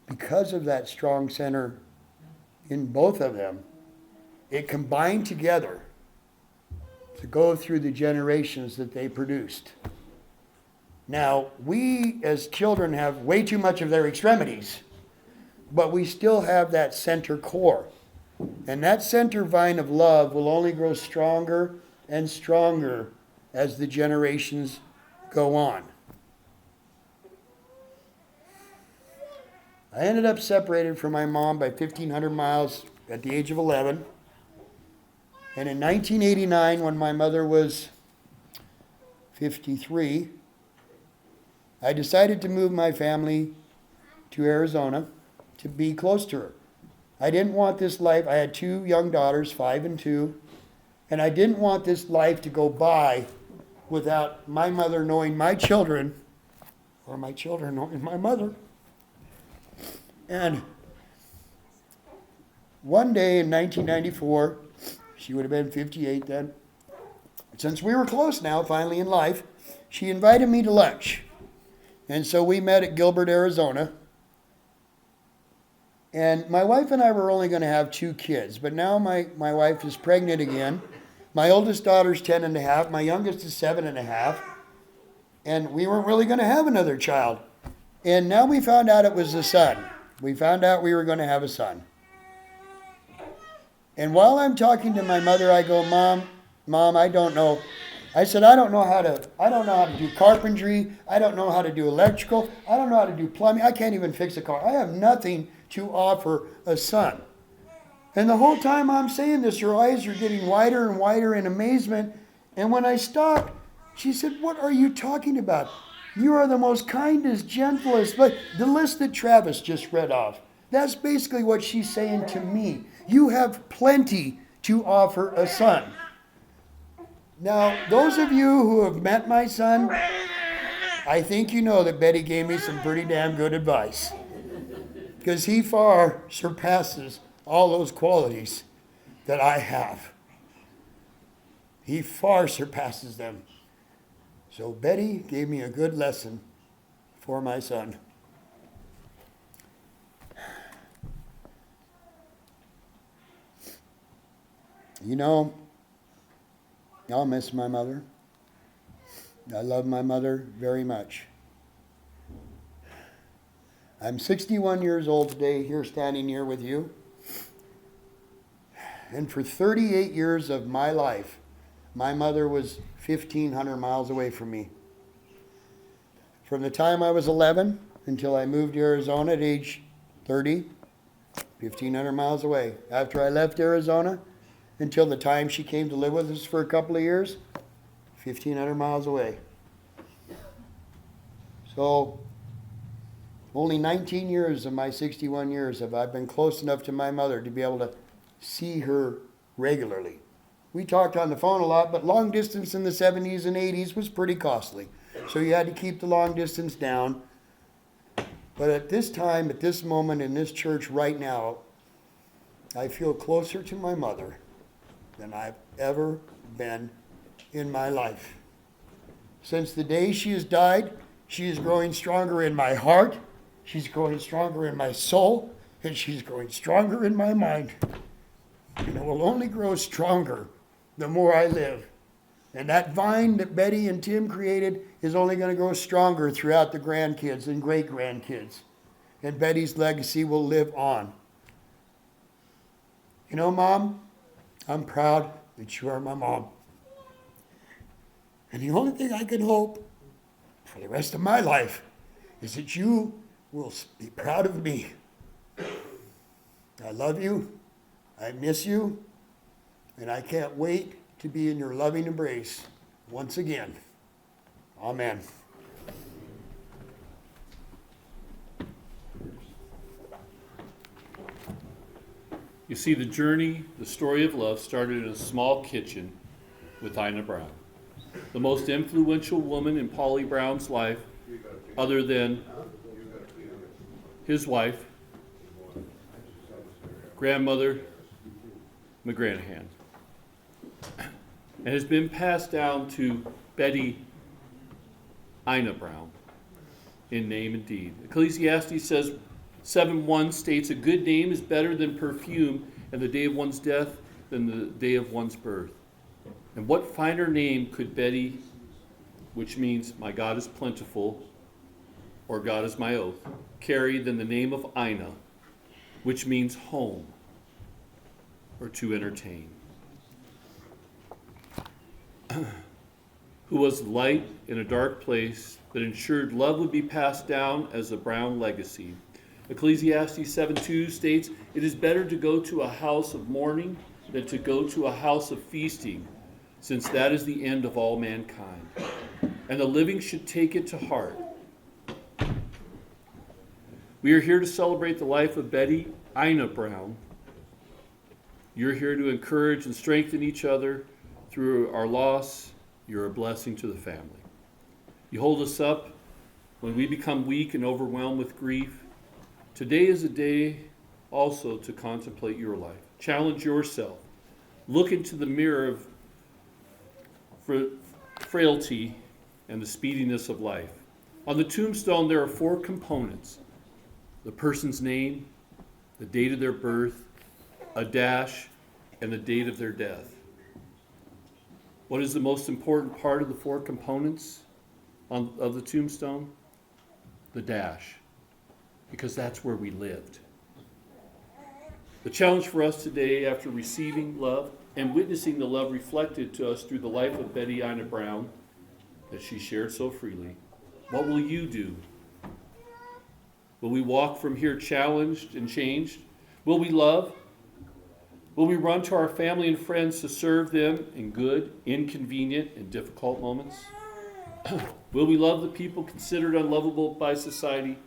because of that strong center in both of them, it combined together to go through the generations that they produced. Now, we as children have way too much of their extremities, but we still have that center core. And that center vine of love will only grow stronger and stronger as the generations go on. I ended up separated from my mom by 1,500 miles at the age of 11. And in 1989, when my mother was 53, I decided to move my family to Arizona to be close to her. I didn't want this life. I had 2 young daughters, 5 and 2. And I didn't want this life to go by without my mother knowing my children, or my children knowing my mother. And one day in 1994, she would have been 58 then. Since we were close now, finally in life, she invited me to lunch. And so we met at Gilbert, Arizona. And my wife and I were only going to have 2 kids, but now my wife is pregnant again. My oldest daughter's 10 and a half. My youngest is 7 and a half. And we weren't really going to have another child. And now we found out it was a son. We found out we were going to have a son. And while I'm talking to my mother, I go, Mom, I don't know. I said, I don't know how to do carpentry. I don't know how to do electrical. I don't know how to do plumbing. I can't even fix a car. I have nothing to offer a son. And the whole time I'm saying this, her eyes are getting wider and wider in amazement. And when I stopped, she said, what are you talking about? You are the most kindest, gentlest, but the list that Travis just read off, that's basically what she's saying to me. You have plenty to offer a son. Now, those of you who have met my son, I think you know that Betty gave me some pretty damn good advice. Because he far surpasses all those qualities that I have. He far surpasses them. So Betty gave me a good lesson for my son. You know, I'll miss my mother. I love my mother very much. I'm 61 years old today, here standing here with you. And for 38 years of my life, my mother was 1,500 miles away from me. From the time I was 11 until I moved to Arizona at age 30, 1,500 miles away. After I left Arizona, until the time she came to live with us for a couple of years, 1,500 miles away. So, only 19 years of my 61 years have I been close enough to my mother to be able to see her regularly. We talked on the phone a lot, but long distance in the 70s and 80s was pretty costly. So you had to keep the long distance down. But at this time, at this moment in this church right now, I feel closer to my mother than I've ever been in my life. Since the day she has died, she is growing stronger in my heart, she's growing stronger in my soul, and she's growing stronger in my mind. And it will only grow stronger the more I live. And that vine that Betty and Tim created is only going to grow stronger throughout the grandkids and great-grandkids. And Betty's legacy will live on. You know, Mom, I'm proud that you are my mom. And the only thing I can hope for the rest of my life is that you will be proud of me. I love you, I miss you, and I can't wait to be in your loving embrace once again. Amen. You see, the journey, the story of love started in a small kitchen with Ina Brown, the most influential woman in Polly Brown's life, other than his wife, grandmother McGranahan, and has been passed down to Bette Ina Brown in name and deed. Ecclesiastes says 7:1 states, a good name is better than perfume, and the day of one's death than the day of one's birth. And what finer name could Betty, which means my God is plentiful, or God is my oath, carry than the name of Ina, which means home, or to entertain. Who was light in a dark place that ensured love would be passed down as a Brown legacy. Ecclesiastes 7:2 states, it is better to go to a house of mourning than to go to a house of feasting, since that is the end of all mankind. And the living should take it to heart. We are here to celebrate the life of Bette Ina Brown. You're here to encourage and strengthen each other through our loss. You're a blessing to the family. You hold us up when we become weak and overwhelmed with grief. Today is a day also to contemplate your life. Challenge yourself. Look into the mirror of frailty and the speediness of life. On the tombstone, there are 4 components: the person's name, the date of their birth, a dash, and the date of their death. What is the most important part of the 4 components of the tombstone? The dash, because that's where we lived. The challenge for us today, after receiving love and witnessing the love reflected to us through the life of Bette Ina Brown that she shared so freely, what will you do? Will we walk from here challenged and changed? Will we love? Will we run to our family and friends to serve them in good, inconvenient, and difficult moments? Will we love the people considered unlovable by society?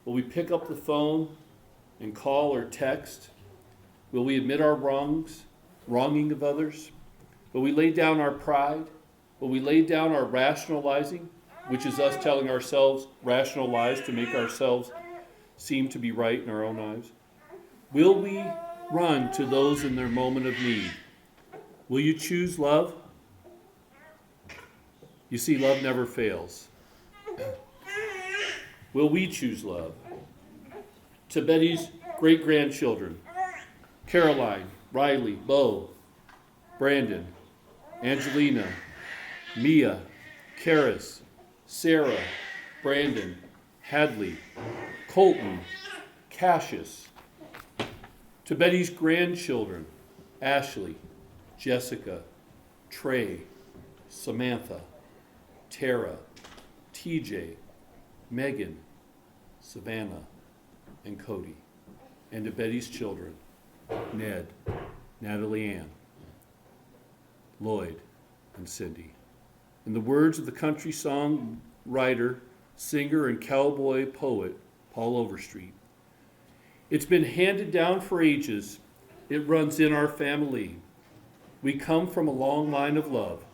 Will we pick up the phone and call or text? Will we admit our wronging of others? Will we lay down our pride? Will we lay down our rationalizing, which is us telling ourselves rational lies to make ourselves seem to be right in our own eyes? Will we run to those in their moment of need? Will you choose love? You see, love never fails. Will we choose love? To Betty's great-grandchildren, Caroline, Riley, Bo, Brandon, Angelina, Mia, Karis, Sarah, Brandon, Hadley, Colton, Cassius. To Betty's grandchildren, Ashley, Jessica, Trey, Samantha, Tara, TJ, Megan, Savannah, and Cody. And to Betty's children, Ned, Natalie Ann, Lloyd, and Cindy. In the words of the country song writer, singer, and cowboy poet Paul Overstreet, it's been handed down for ages. It runs in our family. We come from a long line of love.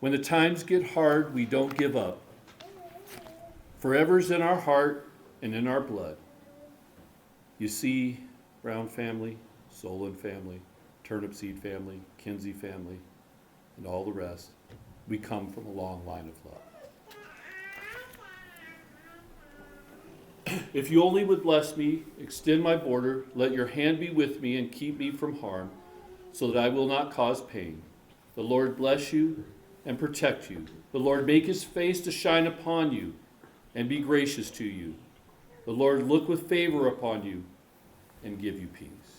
When the times get hard, we don't give up. Forever's in our heart and in our blood. You see, Brown family, Solon family, Turnip Seed family, Kinsey family, and all the rest, we come from a long line of love. If you only would bless me, extend my border, let your hand be with me and keep me from harm, so that I will not cause pain. The Lord bless you and protect you. The Lord make his face to shine upon you and be gracious to you. The Lord look with favor upon you and give you peace.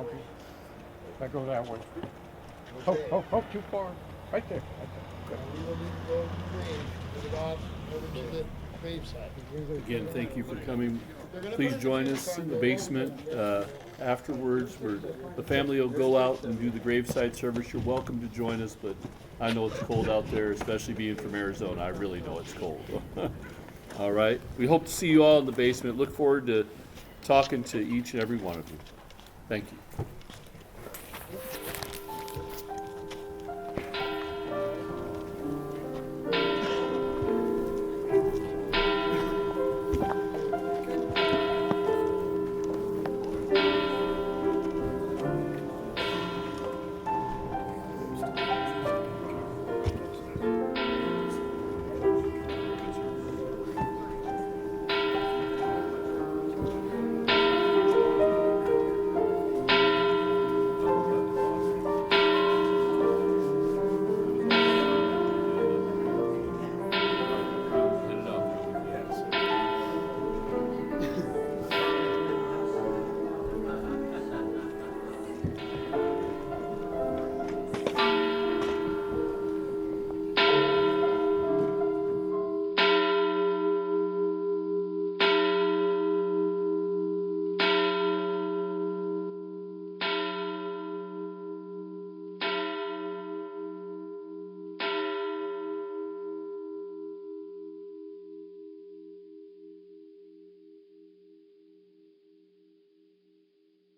help you. If I go that way. Oh, too far. Right there. We will need to go to the grave, put it off over to the graveside. Again, thank you for coming. Please join us in the basement afterwards, where the family will go out and do the graveside service. You're welcome to join us, but I know it's cold out there, especially being from Arizona. I really know it's cold. All right. We hope to see you all in the basement. Look forward to talking to each and every one of you. Thank you.